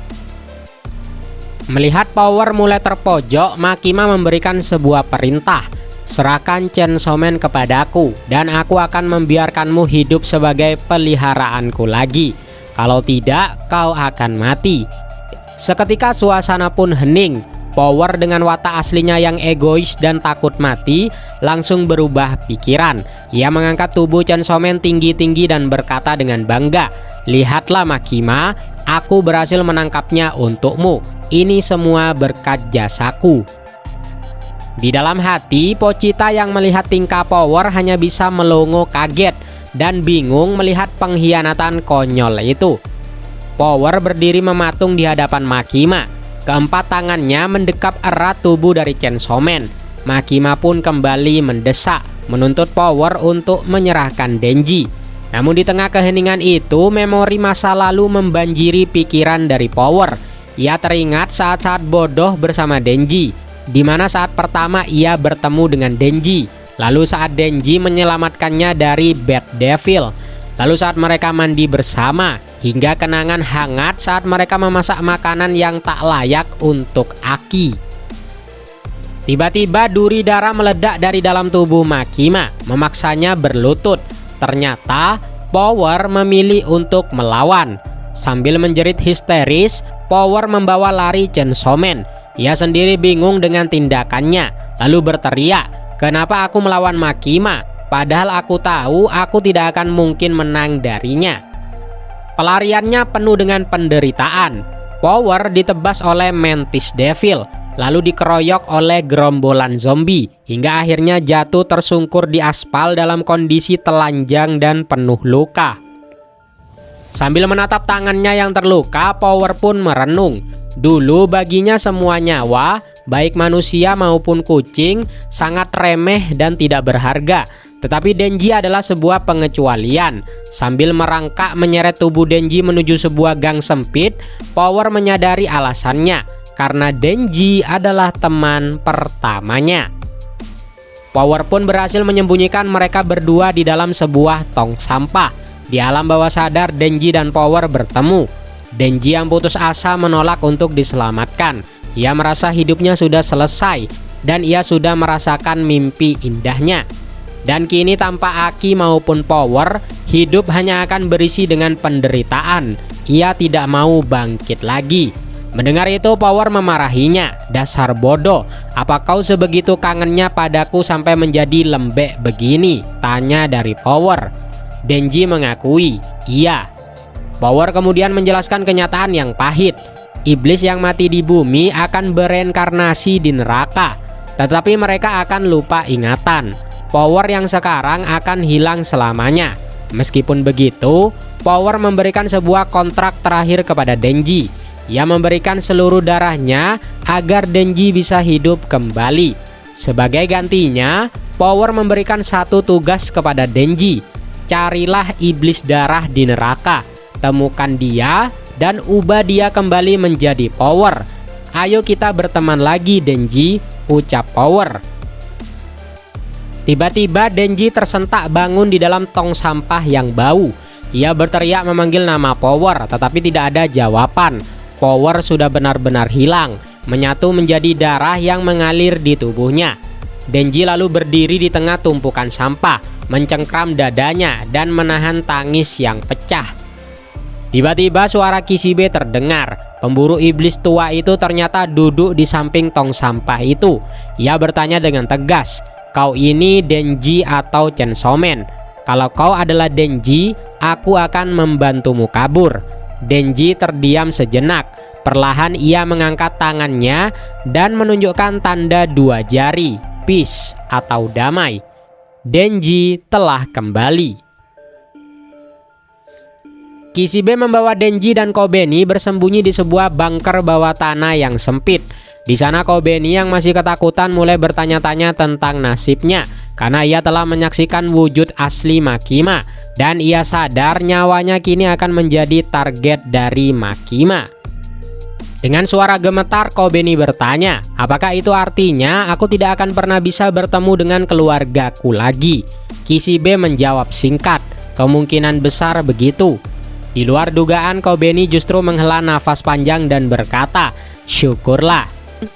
Melihat Power mulai terpojok, Makima memberikan sebuah perintah. Serahkan Chainsaw Man kepadaku, dan aku akan membiarkanmu hidup sebagai peliharaanku lagi. Kalau tidak, kau akan mati. Seketika suasana pun hening. Power dengan watak aslinya yang egois dan takut mati langsung berubah pikiran. Ia mengangkat tubuh Chainsaw Man tinggi-tinggi dan berkata dengan bangga, "Lihatlah Makima, aku berhasil menangkapnya untukmu. Ini semua berkat jasaku." Di dalam hati, Pochita yang melihat tingkah Power hanya bisa melongo kaget dan bingung melihat pengkhianatan konyol itu. Power berdiri mematung di hadapan Makima. Keempat tangannya mendekap erat tubuh dari Chainsaw Man. Makima pun kembali mendesak, menuntut Power untuk menyerahkan Denji. Namun di tengah keheningan itu, memori masa lalu membanjiri pikiran dari Power. Ia teringat saat-saat bodoh bersama Denji, di mana saat pertama ia bertemu dengan Denji, lalu saat Denji menyelamatkannya dari Bad Devil, lalu saat mereka mandi bersama, hingga kenangan hangat saat mereka memasak makanan yang tak layak untuk Aki. Tiba-tiba duri darah meledak dari dalam tubuh Makima, memaksanya berlutut. Ternyata Power memilih untuk melawan. Sambil menjerit histeris, Power membawa lari Chainsaw Man. Ia sendiri bingung dengan tindakannya, lalu berteriak, "Kenapa aku melawan Makima? Padahal aku tahu aku tidak akan mungkin menang darinya." Pelariannya penuh dengan penderitaan. Power ditebas oleh Mantis Devil, lalu dikeroyok oleh gerombolan zombie, hingga akhirnya jatuh tersungkur di aspal dalam kondisi telanjang dan penuh luka. Sambil menatap tangannya yang terluka, Power pun merenung. Dulu baginya semua nyawa, baik manusia maupun kucing, sangat remeh dan tidak berharga. Tetapi Denji adalah sebuah pengecualian. Sambil merangkak menyeret tubuh Denji menuju sebuah gang sempit, Power menyadari alasannya, karena Denji adalah teman pertamanya. Power pun berhasil menyembunyikan mereka berdua di dalam sebuah tong sampah. Di alam bawah sadar, Denji dan Power bertemu. Denji yang putus asa menolak untuk diselamatkan. Ia merasa hidupnya sudah selesai dan ia sudah merasakan mimpi indahnya. Dan kini tanpa Aki maupun Power, hidup hanya akan berisi dengan penderitaan. Ia tidak mau bangkit lagi. Mendengar itu, Power memarahinya. "Dasar bodoh, apa kau sebegitu kangennya padaku sampai menjadi lembek begini?" tanya dari Power. Denji mengakui, "Iya." Power kemudian menjelaskan kenyataan yang pahit. Iblis yang mati di bumi akan bereinkarnasi di neraka, tetapi mereka akan lupa ingatan. Power yang sekarang akan hilang selamanya. Meskipun begitu, Power memberikan sebuah kontrak terakhir kepada Denji. Ia memberikan seluruh darahnya agar Denji bisa hidup kembali. Sebagai gantinya, Power memberikan satu tugas kepada Denji. Carilah iblis darah di neraka, temukan dia dan ubah dia kembali menjadi Power. "Ayo kita berteman lagi, Denji," ucap Power. Tiba-tiba Denji tersentak bangun di dalam tong sampah yang bau. Ia berteriak memanggil nama Power, tetapi tidak ada jawaban. Power sudah benar-benar hilang, menyatu menjadi darah yang mengalir di tubuhnya. Denji lalu berdiri di tengah tumpukan sampah, mencengkram dadanya dan menahan tangis yang pecah. Tiba-tiba suara Kishibe terdengar. Pemburu iblis tua itu ternyata duduk di samping tong sampah itu. Ia bertanya dengan tegas, "Kau ini Denji atau Chainsaw Man? Kalau kau adalah Denji, aku akan membantumu kabur." Denji terdiam sejenak. Perlahan ia mengangkat tangannya dan menunjukkan tanda 2 jari, peace atau damai. Denji telah kembali. Kishibe membawa Denji dan Kobeni bersembunyi di sebuah bunker bawah tanah yang sempit. Di sana Kobeni yang masih ketakutan mulai bertanya-tanya tentang nasibnya, karena ia telah menyaksikan wujud asli Makima. Dan ia sadar nyawanya kini akan menjadi target dari Makima. Dengan suara gemetar, Kobeni bertanya, "Apakah itu artinya aku tidak akan pernah bisa bertemu dengan keluargaku lagi?" Kishibe menjawab singkat, "Kemungkinan besar begitu." Di luar dugaan, Kobeni justru menghela nafas panjang dan berkata, "Syukurlah."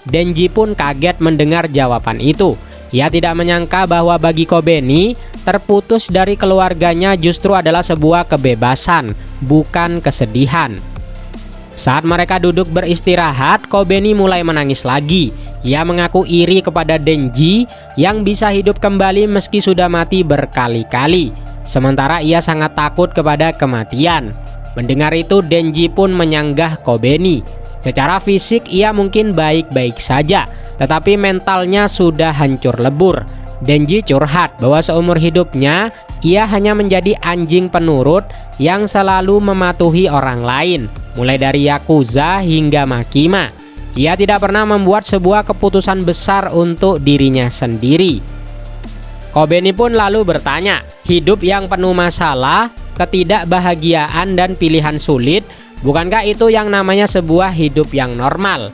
Denji pun kaget mendengar jawaban itu. Ia tidak menyangka bahwa bagi Kobeni, terputus dari keluarganya justru adalah sebuah kebebasan, bukan kesedihan. Saat mereka duduk beristirahat, Kobeni mulai menangis lagi. Ia mengaku iri kepada Denji yang bisa hidup kembali meski sudah mati berkali-kali. Sementara ia sangat takut kepada kematian. Mendengar itu, Denji pun menyanggah Kobeni. Secara fisik ia mungkin baik-baik saja, tetapi mentalnya sudah hancur lebur. Denji curhat bahwa seumur hidupnya ia hanya menjadi anjing penurut yang selalu mematuhi orang lain, mulai dari Yakuza hingga Makima. Ia tidak pernah membuat sebuah keputusan besar untuk dirinya sendiri. Kobeni pun lalu bertanya, hidup yang penuh masalah ketidakbahagiaan dan pilihan sulit. Bukankah itu yang namanya sebuah hidup yang normal?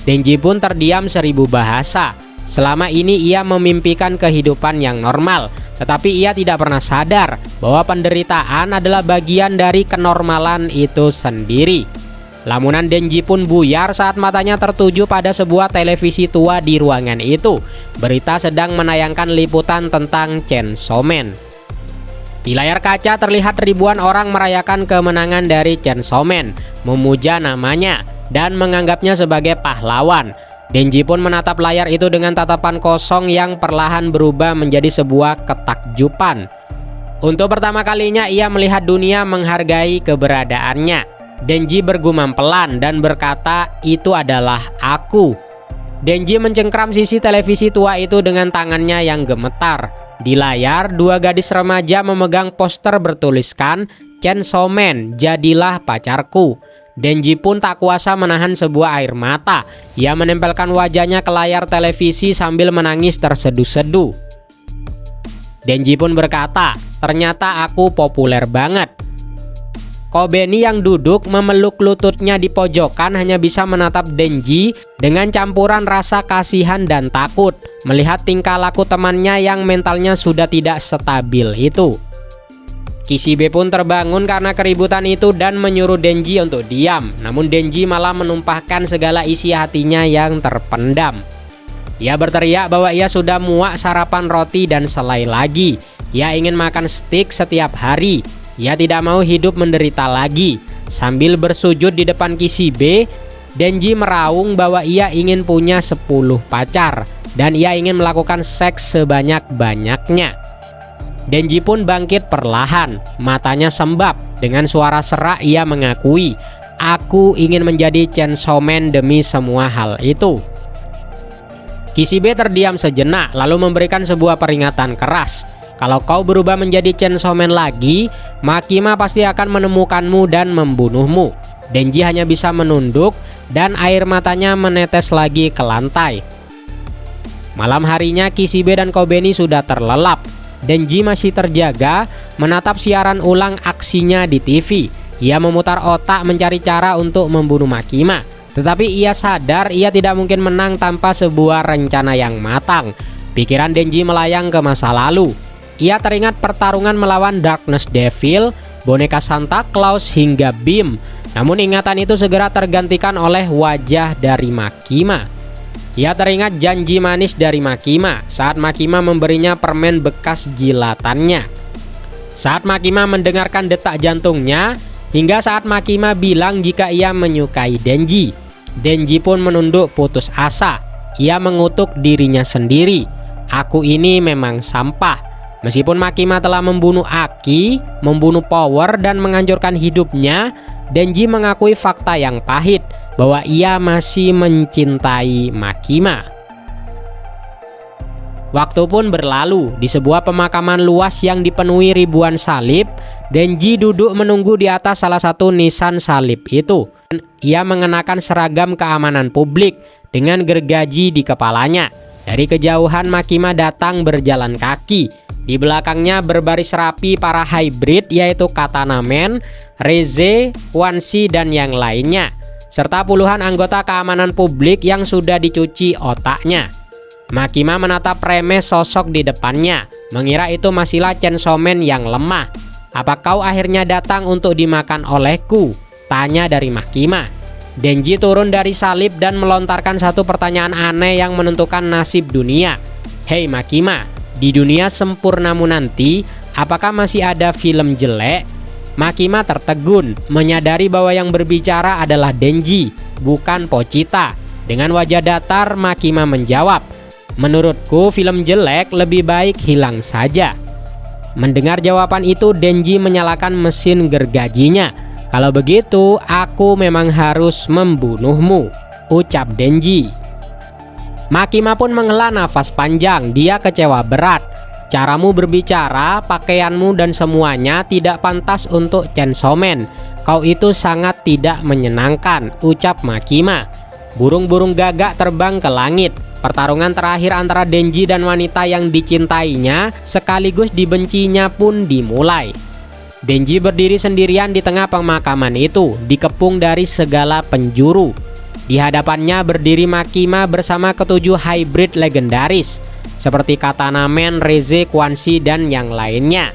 Denji pun terdiam 1000 bahasa. Selama ini ia memimpikan kehidupan yang normal, tetapi ia tidak pernah sadar bahwa penderitaan adalah bagian dari kenormalan itu sendiri. Lamunan Denji pun buyar saat matanya tertuju pada sebuah televisi tua di ruangan itu. Berita sedang menayangkan liputan tentang Chainsaw Man. Di layar kaca terlihat ribuan orang merayakan kemenangan dari Chainsaw Man, memuja namanya, dan menganggapnya sebagai pahlawan. Denji pun menatap layar itu dengan tatapan kosong yang perlahan berubah menjadi sebuah ketakjuban. Untuk pertama kalinya ia melihat dunia menghargai keberadaannya. Denji bergumam pelan dan berkata, "Itu adalah aku." Denji mencengkram sisi televisi tua itu dengan tangannya yang gemetar. Di layar, 2 gadis remaja memegang poster bertuliskan, "Chainsaw Man, jadilah pacarku." Denji pun tak kuasa menahan sebuah air mata. Ia menempelkan wajahnya ke layar televisi sambil menangis terseduh-seduh. Denji pun berkata, "Ternyata aku populer banget." Kobeni yang duduk memeluk lututnya di pojokan hanya bisa menatap Denji dengan campuran rasa kasihan dan takut melihat tingkah laku temannya yang mentalnya sudah tidak stabil itu. Kishibe pun terbangun karena keributan itu dan menyuruh Denji untuk diam. Namun Denji malah menumpahkan segala isi hatinya yang terpendam. Ia berteriak bahwa ia sudah muak sarapan roti dan selai lagi. Ia ingin makan steak setiap hari. Ia tidak mau hidup menderita lagi. Sambil bersujud di depan Kishibe, Denji meraung bahwa ia ingin punya 10 pacar dan ia ingin melakukan seks sebanyak-banyaknya. Denji pun bangkit perlahan, matanya sembab. Dengan suara serak ia mengakui, "Aku ingin menjadi Chainsaw Man demi semua hal itu." Kishibe terdiam sejenak lalu memberikan sebuah peringatan keras. "Kalau kau berubah menjadi Chainsaw Man lagi, Makima pasti akan menemukanmu dan membunuhmu." Denji hanya bisa menunduk dan air matanya menetes lagi ke lantai. Malam harinya Kishibe dan Kobeni sudah terlelap. Denji masih terjaga menatap siaran ulang aksinya di TV. Ia memutar otak mencari cara untuk membunuh Makima. Tetapi ia sadar ia tidak mungkin menang tanpa sebuah rencana yang matang. Pikiran Denji melayang ke masa lalu. Ia teringat pertarungan melawan Darkness Devil, boneka Santa Claus hingga Bim. Namun ingatan itu segera tergantikan oleh wajah dari Makima. Ia teringat janji manis dari Makima saat Makima memberinya permen bekas jilatannya. Saat Makima mendengarkan detak jantungnya, hingga saat Makima bilang jika ia menyukai Denji. Denji pun menunduk putus asa. Ia mengutuk dirinya sendiri. "Aku ini memang sampah." Meskipun Makima telah membunuh Aki, membunuh Power dan menghancurkan hidupnya, Denji mengakui fakta yang pahit bahwa ia masih mencintai Makima. Waktu pun berlalu. Di sebuah pemakaman luas yang dipenuhi ribuan salib, Denji duduk menunggu di atas salah satu nisan salib itu. Ia mengenakan seragam keamanan publik dengan gergaji di kepalanya. Dari kejauhan Makima datang berjalan kaki. Di belakangnya berbaris rapi para hybrid yaitu Katana Man, Reze, Wanshi dan yang lainnya, serta puluhan anggota keamanan publik yang sudah dicuci otaknya. Makima menatap remeh sosok di depannya, mengira itu masihlah Chainsaw Man yang lemah. "Apa kau akhirnya datang untuk dimakan olehku?" tanya dari Makima. Denji turun dari salib dan melontarkan satu pertanyaan aneh yang menentukan nasib dunia. "Hei Makima, di dunia sempurnamu nanti, apakah masih ada film jelek?" Makima tertegun, menyadari bahwa yang berbicara adalah Denji, bukan Pochita. Dengan wajah datar, Makima menjawab, "Menurutku film jelek lebih baik hilang saja." Mendengar jawaban itu, Denji menyalakan mesin gergajinya. "Kalau begitu, aku memang harus membunuhmu," ucap Denji. Makima pun menghela nafas panjang. Dia kecewa berat. "Caramu berbicara, pakaianmu dan semuanya tidak pantas untuk Chainsaw Man. Kau itu sangat tidak menyenangkan," ucap Makima. Burung-burung gagak terbang ke langit. Pertarungan terakhir antara Denji dan wanita yang dicintainya sekaligus dibencinya pun dimulai. Denji berdiri sendirian di tengah pemakaman itu, dikepung dari segala penjuru. Di hadapannya berdiri Makima bersama ketujuh hybrid legendaris, seperti Katana Man, Reze, Quan Chi, dan yang lainnya.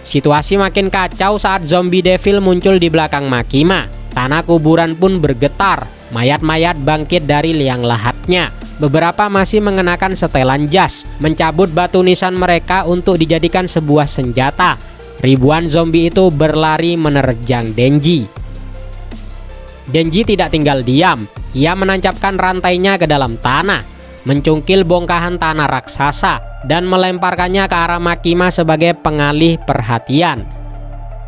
Situasi makin kacau saat zombie devil muncul di belakang Makima. Tanah kuburan pun bergetar, mayat-mayat bangkit dari liang lahatnya. Beberapa masih mengenakan setelan jas, mencabut batu nisan mereka untuk dijadikan sebuah senjata. Ribuan zombie itu berlari menerjang Denji. Denji tidak tinggal diam. Ia menancapkan rantainya ke dalam tanah, mencungkil bongkahan tanah raksasa, dan melemparkannya ke arah Makima sebagai pengalih perhatian.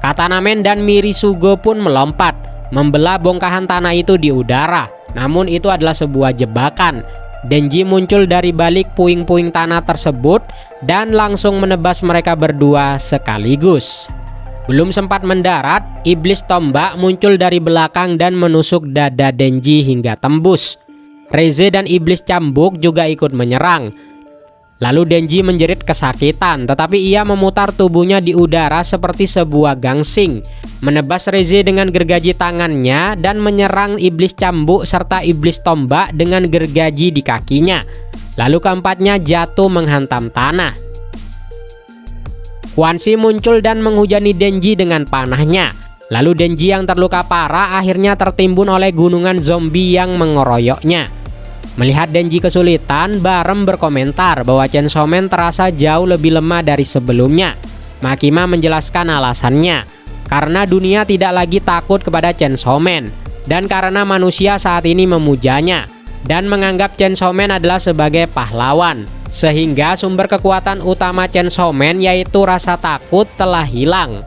Katana Man dan Mirisugo pun melompat, membelah bongkahan tanah itu di udara. Namun itu adalah sebuah jebakan. Denji muncul dari balik puing-puing tanah tersebut dan langsung menebas mereka berdua sekaligus. Belum sempat mendarat, iblis tombak muncul dari belakang dan menusuk dada Denji hingga tembus. Reze dan iblis cambuk juga ikut menyerang. Lalu Denji menjerit kesakitan, tetapi ia memutar tubuhnya di udara seperti sebuah gangsing, menebas Reze dengan gergaji tangannya dan menyerang iblis cambuk serta iblis tombak dengan gergaji di kakinya. Lalu keempatnya jatuh menghantam tanah. Quan Chi muncul dan menghujani Denji dengan panahnya. Lalu Denji yang terluka parah akhirnya tertimbun oleh gunungan zombie yang mengeroyoknya. Melihat Denji kesulitan, Barem berkomentar bahwa Chainsaw Man terasa jauh lebih lemah dari sebelumnya. Makima menjelaskan alasannya, karena dunia tidak lagi takut kepada Chainsaw Man, dan karena manusia saat ini memujanya, dan menganggap Chainsaw Man adalah sebagai pahlawan, sehingga sumber kekuatan utama Chainsaw Man yaitu rasa takut telah hilang.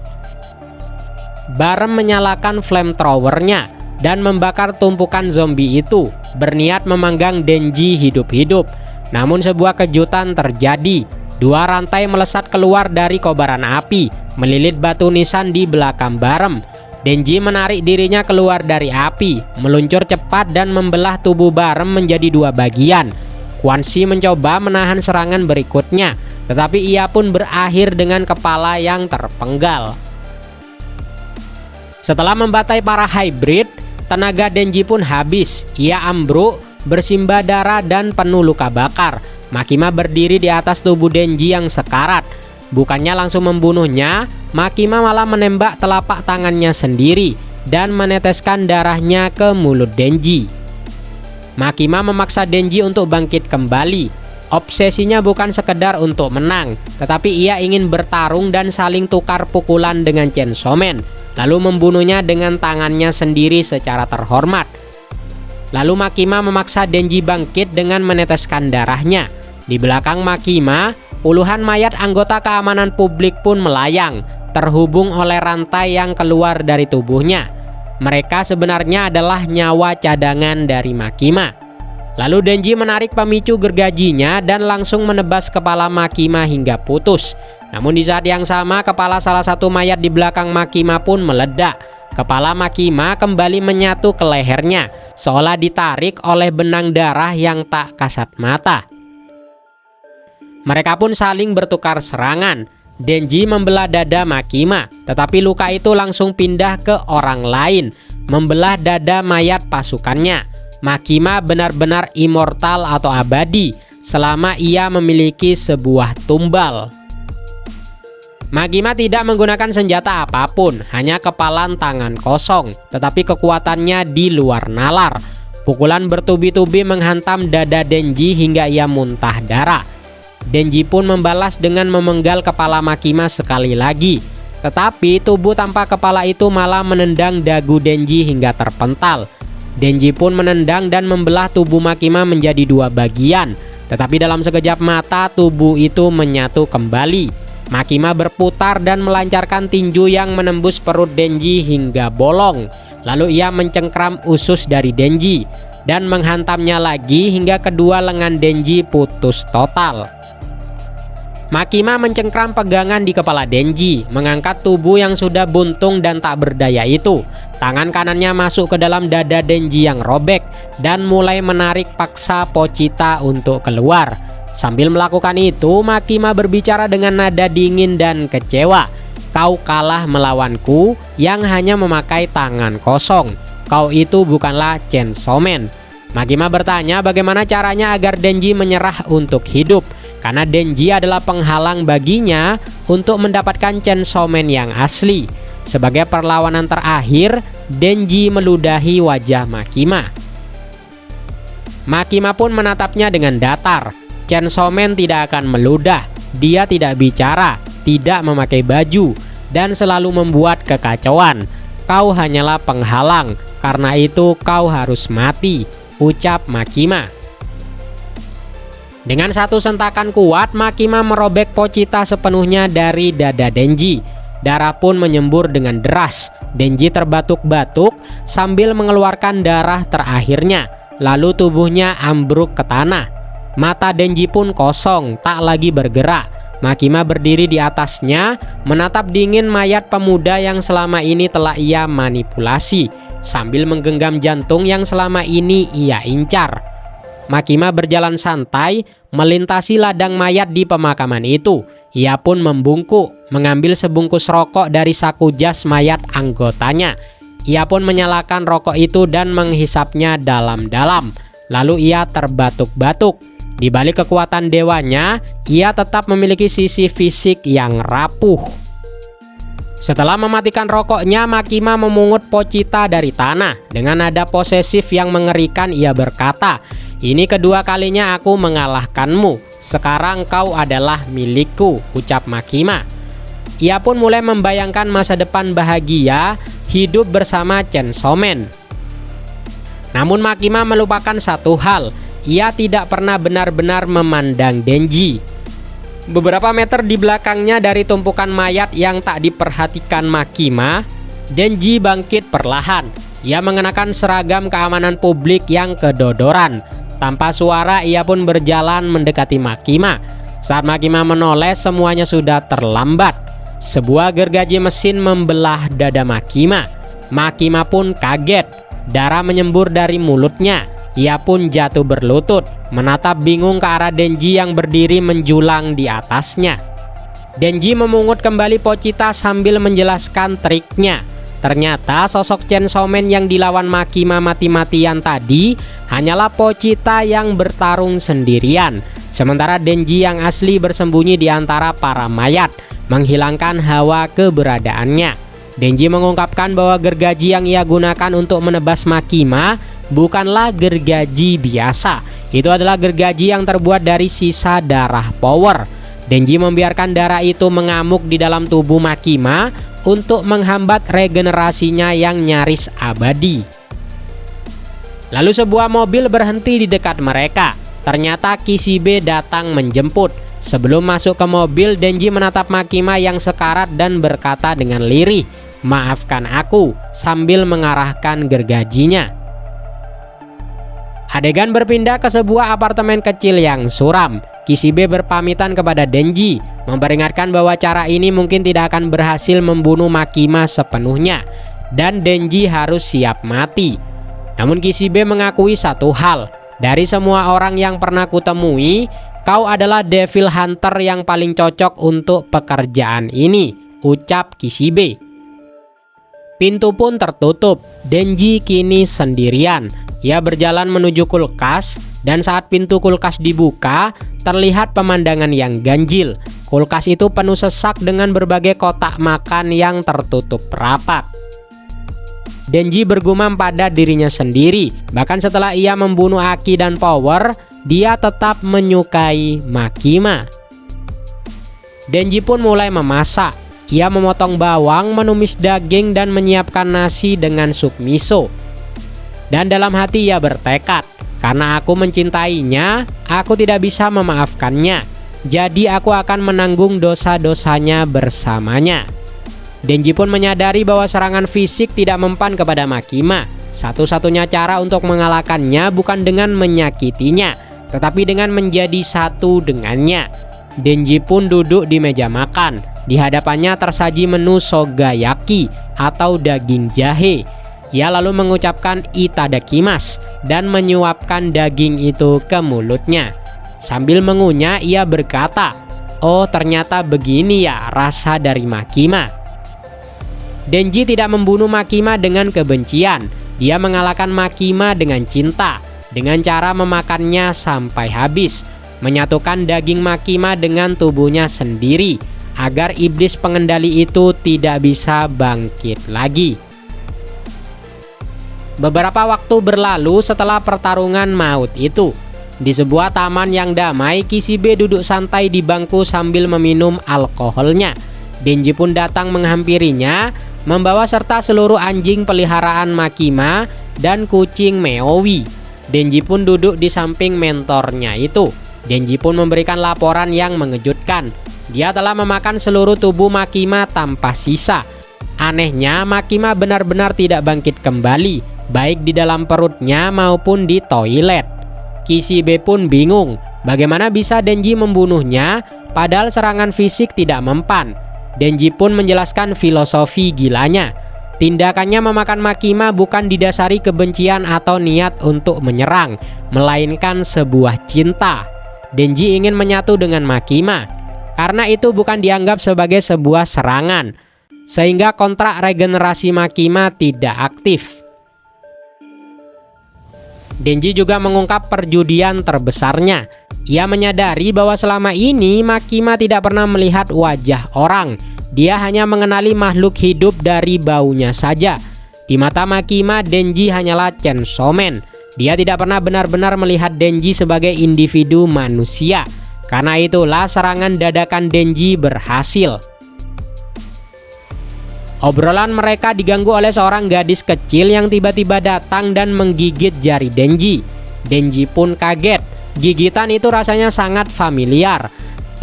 Barem menyalakan flamethrowernya dan membakar tumpukan zombie itu, berniat memanggang Denji hidup-hidup. Namun sebuah kejutan terjadi. Dua rantai melesat keluar dari kobaran api, melilit batu nisan di belakang Barem. Denji menarik dirinya keluar dari api, meluncur cepat dan membelah tubuh Barem menjadi dua bagian. Quan Chi mencoba menahan serangan berikutnya, tetapi ia pun berakhir dengan kepala yang terpenggal. Setelah membatai para hybrid, tenaga Denji pun habis. Ia ambruk, bersimbah darah dan penuh luka bakar. Makima berdiri di atas tubuh Denji yang sekarat. Bukannya langsung membunuhnya, Makima malah menembak telapak tangannya sendiri dan meneteskan darahnya ke mulut Denji. Makima memaksa Denji untuk bangkit kembali. Obsesinya bukan sekedar untuk menang, tetapi ia ingin bertarung dan saling tukar pukulan dengan Chainsaw Man, lalu membunuhnya dengan tangannya sendiri secara terhormat. Lalu Makima memaksa Denji bangkit dengan meneteskan darahnya. Di belakang Makima, puluhan mayat anggota keamanan publik pun melayang, terhubung oleh rantai yang keluar dari tubuhnya. Mereka sebenarnya adalah nyawa cadangan dari Makima. Lalu Denji menarik pemicu gergajinya dan langsung menebas kepala Makima hingga putus. Namun di saat yang sama, kepala salah satu mayat di belakang Makima pun meledak. Kepala Makima kembali menyatu ke lehernya, seolah ditarik oleh benang darah yang tak kasat mata. Mereka pun saling bertukar serangan. Denji membelah dada Makima, tetapi luka itu langsung pindah ke orang lain, membelah dada mayat pasukannya. Makima benar-benar immortal atau abadi selama ia memiliki sebuah tumbal. Makima tidak menggunakan senjata apapun, hanya kepalan tangan kosong, tetapi kekuatannya di luar nalar. Pukulan bertubi-tubi menghantam dada Denji hingga ia muntah darah. Denji pun membalas dengan memenggal kepala Makima sekali lagi. Tetapi tubuh tanpa kepala itu malah menendang dagu Denji hingga terpental. Denji pun menendang dan membelah tubuh Makima menjadi dua bagian. Tetapi dalam sekejap mata tubuh itu menyatu kembali. Makima berputar dan melancarkan tinju yang menembus perut Denji hingga bolong. Lalu ia mencengkram usus dari Denji dan menghantamnya lagi hingga kedua lengan Denji putus total. Makima mencengkram pegangan di kepala Denji, mengangkat tubuh yang sudah buntung dan tak berdaya itu. Tangan kanannya masuk ke dalam dada Denji yang robek dan mulai menarik paksa Pochita untuk keluar. Sambil melakukan itu, Makima berbicara dengan nada dingin dan kecewa. Kau kalah melawanku yang hanya memakai tangan kosong. Kau itu bukanlah Chainsaw Man." Makima bertanya bagaimana caranya agar Denji menyerah untuk hidup, karena Denji adalah penghalang baginya untuk mendapatkan Chainsaw Man yang asli. Sebagai perlawanan terakhir, Denji meludahi wajah Makima. Makima pun menatapnya dengan datar. Chainsaw Man tidak akan meludah. Dia tidak bicara, tidak memakai baju, dan selalu membuat kekacauan. Kau hanyalah penghalang, karena itu kau harus mati, ucap Makima. Dengan satu sentakan kuat, Makima merobek Pochita sepenuhnya dari dada Denji. Darah pun menyembur dengan deras. Denji terbatuk-batuk sambil mengeluarkan darah terakhirnya. Lalu tubuhnya ambruk ke tanah. Mata Denji pun kosong, tak lagi bergerak. Makima berdiri di atasnya, menatap dingin mayat pemuda yang selama ini telah ia manipulasi, sambil menggenggam jantung yang selama ini ia incar. Makima berjalan santai, melintasi ladang mayat di pemakaman itu. Ia pun membungkuk, mengambil sebungkus rokok dari saku jas mayat anggotanya. Ia pun menyalakan rokok itu dan menghisapnya dalam-dalam. Lalu ia terbatuk-batuk. Di balik kekuatan dewanya, ia tetap memiliki sisi fisik yang rapuh. Setelah mematikan rokoknya, Makima memungut Pochita dari tanah. Dengan nada posesif yang mengerikan, ia berkata, "Ini kedua kalinya aku mengalahkanmu. Sekarang kau adalah milikku," ucap Makima. Ia pun mulai membayangkan masa depan bahagia hidup bersama Chainsaw Man. Namun Makima melupakan satu hal. Ia tidak pernah benar-benar memandang Denji. Beberapa meter di belakangnya dari tumpukan mayat yang tak diperhatikan Makima, Denji bangkit perlahan. Ia mengenakan seragam keamanan publik yang kedodoran. Tanpa suara ia pun berjalan mendekati Makima. Saat Makima menoleh, semuanya sudah terlambat. Sebuah gergaji mesin membelah dada Makima. Makima pun kaget. Darah menyembur dari mulutnya. Ia pun jatuh berlutut, menatap bingung ke arah Denji yang berdiri menjulang di atasnya. Denji memungut kembali Pochita sambil menjelaskan triknya. Ternyata sosok Chainsaw Man yang dilawan Makima mati-matian tadi hanyalah Pochita yang bertarung sendirian. Sementara Denji yang asli bersembunyi di antara para mayat, menghilangkan hawa keberadaannya. Denji mengungkapkan bahwa gergaji yang ia gunakan untuk menebas Makima bukanlah gergaji biasa. Itu adalah gergaji yang terbuat dari sisa darah power. Denji membiarkan darah itu mengamuk di dalam tubuh Makima untuk menghambat regenerasinya yang nyaris abadi. Lalu sebuah mobil berhenti di dekat mereka. Ternyata Kishibe datang menjemput. Sebelum masuk ke mobil, Denji menatap Makima yang sekarat dan berkata dengan lirih, "Maafkan aku," sambil mengarahkan gergajinya. Adegan berpindah ke sebuah apartemen kecil yang suram. Kishibe berpamitan kepada Denji, memperingatkan bahwa cara ini mungkin tidak akan berhasil membunuh Makima sepenuhnya, dan Denji harus siap mati. Namun Kishibe mengakui satu hal, "Dari semua orang yang pernah kutemui, kau adalah Devil Hunter yang paling cocok untuk pekerjaan ini," ucap Kishibe. Pintu pun tertutup. Denji kini sendirian. Ia berjalan menuju kulkas, dan saat pintu kulkas dibuka, terlihat pemandangan yang ganjil. Kulkas itu penuh sesak dengan berbagai kotak makan yang tertutup rapat. Denji bergumam pada dirinya sendiri. Bahkan setelah ia membunuh Aki dan Power, dia tetap menyukai Makima. Denji pun mulai memasak. Ia memotong bawang, menumis daging, dan menyiapkan nasi dengan sup miso. Dan dalam hati ia bertekad, "Karena aku mencintainya, aku tidak bisa memaafkannya. Jadi aku akan menanggung dosa-dosanya bersamanya." Denji pun menyadari bahwa serangan fisik tidak mempan kepada Makima. Satu-satunya cara untuk mengalahkannya bukan dengan menyakitinya, tetapi dengan menjadi satu dengannya. Denji pun duduk di meja makan. Di hadapannya tersaji menu sogayaki atau daging jahe. Ia lalu mengucapkan "itadakimasu" dan menyuapkan daging itu ke mulutnya. Sambil mengunyah ia berkata, "Oh, ternyata begini ya rasa dari Makima." Denji tidak membunuh Makima dengan kebencian. Dia mengalahkan Makima dengan cinta, dengan cara memakannya sampai habis, menyatukan daging Makima dengan tubuhnya sendiri, agar iblis pengendali itu tidak bisa bangkit lagi. Beberapa waktu berlalu setelah pertarungan maut itu. Di sebuah taman yang damai, Kishibe duduk santai di bangku sambil meminum alkoholnya. Denji pun datang menghampirinya, membawa serta seluruh anjing peliharaan Makima dan kucing Meowi. Denji pun duduk di samping mentornya itu. Denji pun memberikan laporan yang mengejutkan. Dia telah memakan seluruh tubuh Makima tanpa sisa. Anehnya, Makima benar-benar tidak bangkit kembali, baik di dalam perutnya maupun di toilet. Kishibe pun bingung, bagaimana bisa Denji membunuhnya padahal serangan fisik tidak mempan. Denji pun menjelaskan filosofi gilanya. Tindakannya memakan Makima bukan didasari kebencian atau niat untuk menyerang, melainkan sebuah cinta. Denji ingin menyatu dengan Makima, karena itu bukan dianggap sebagai sebuah serangan, sehingga kontrak regenerasi Makima tidak aktif. Denji juga mengungkap perjudian terbesarnya. Ia menyadari bahwa selama ini Makima tidak pernah melihat wajah orang. Dia hanya mengenali makhluk hidup dari baunya saja. Di mata Makima, Denji hanyalah Chainsaw Man. Dia tidak pernah benar-benar melihat Denji sebagai individu manusia. Karena itulah serangan dadakan Denji berhasil. Obrolan mereka diganggu oleh seorang gadis kecil yang tiba-tiba datang dan menggigit jari Denji. Denji pun kaget. Gigitan itu rasanya sangat familiar,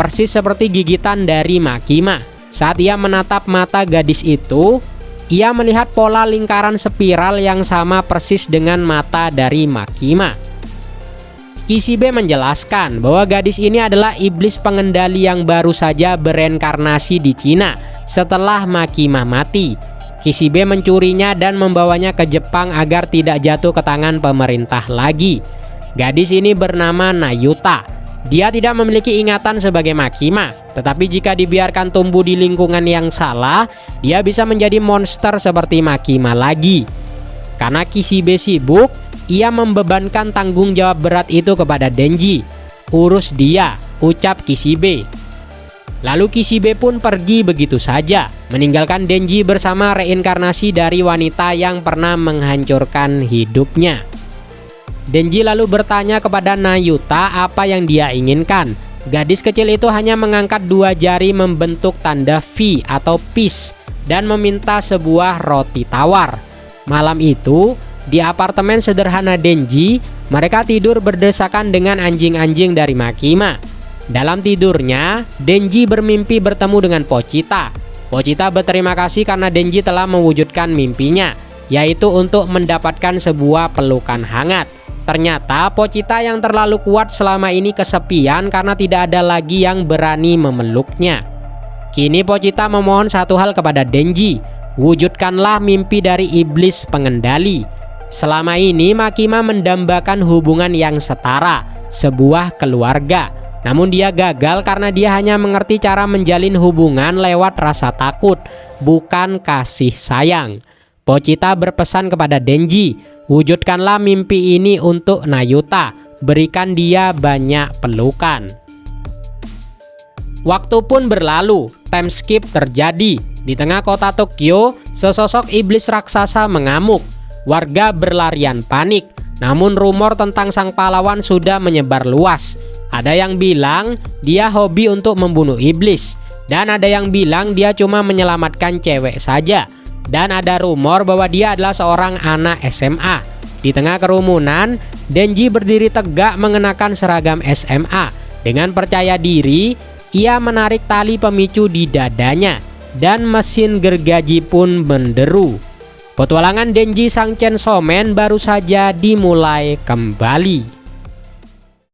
persis seperti gigitan dari Makima. Saat ia menatap mata gadis itu, ia melihat pola lingkaran spiral yang sama persis dengan mata dari Makima. Kishibe menjelaskan bahwa gadis ini adalah iblis pengendali yang baru saja bereinkarnasi di Cina setelah Makima mati. Kishibe mencurinya dan membawanya ke Jepang agar tidak jatuh ke tangan pemerintah lagi. Gadis ini bernama Nayuta. Dia tidak memiliki ingatan sebagai Makima, tetapi jika dibiarkan tumbuh di lingkungan yang salah, dia bisa menjadi monster seperti Makima lagi. Karena Kishibe sibuk, ia membebankan tanggung jawab berat itu kepada Denji. "Urus dia," ucap Kishibe. Lalu Kishibe pun pergi begitu saja, meninggalkan Denji bersama reinkarnasi dari wanita yang pernah menghancurkan hidupnya. Denji lalu bertanya kepada Nayuta apa yang dia inginkan. Gadis kecil itu hanya mengangkat dua jari membentuk tanda V atau peace dan meminta sebuah roti tawar. Malam itu, di apartemen sederhana Denji, mereka tidur berdesakan dengan anjing-anjing dari Makima. Dalam tidurnya, Denji bermimpi bertemu dengan Pochita. Pochita berterima kasih karena Denji telah mewujudkan mimpinya, yaitu untuk mendapatkan sebuah pelukan hangat. Ternyata Pochita yang terlalu kuat selama ini kesepian karena tidak ada lagi yang berani memeluknya. Kini Pochita memohon satu hal kepada Denji, wujudkanlah mimpi dari iblis pengendali. Selama ini Makima mendambakan hubungan yang setara, sebuah keluarga. Namun dia gagal karena dia hanya mengerti cara menjalin hubungan lewat rasa takut, bukan kasih sayang. Pochita berpesan kepada Denji, wujudkanlah mimpi ini untuk Nayuta, berikan dia banyak pelukan. Waktu pun berlalu, time skip terjadi. Di tengah kota Tokyo, sesosok iblis raksasa mengamuk. Warga berlarian panik, namun rumor tentang sang pahlawan sudah menyebar luas. Ada yang bilang dia hobi untuk membunuh iblis, dan ada yang bilang dia cuma menyelamatkan cewek saja. Dan ada rumor bahwa dia adalah seorang anak SMA. Di tengah kerumunan, Denji berdiri tegak mengenakan seragam SMA. Dengan percaya diri, ia menarik tali pemicu di dadanya, dan mesin gergaji pun menderu. Petualangan Denji sang Chainsaw Man baru saja dimulai kembali.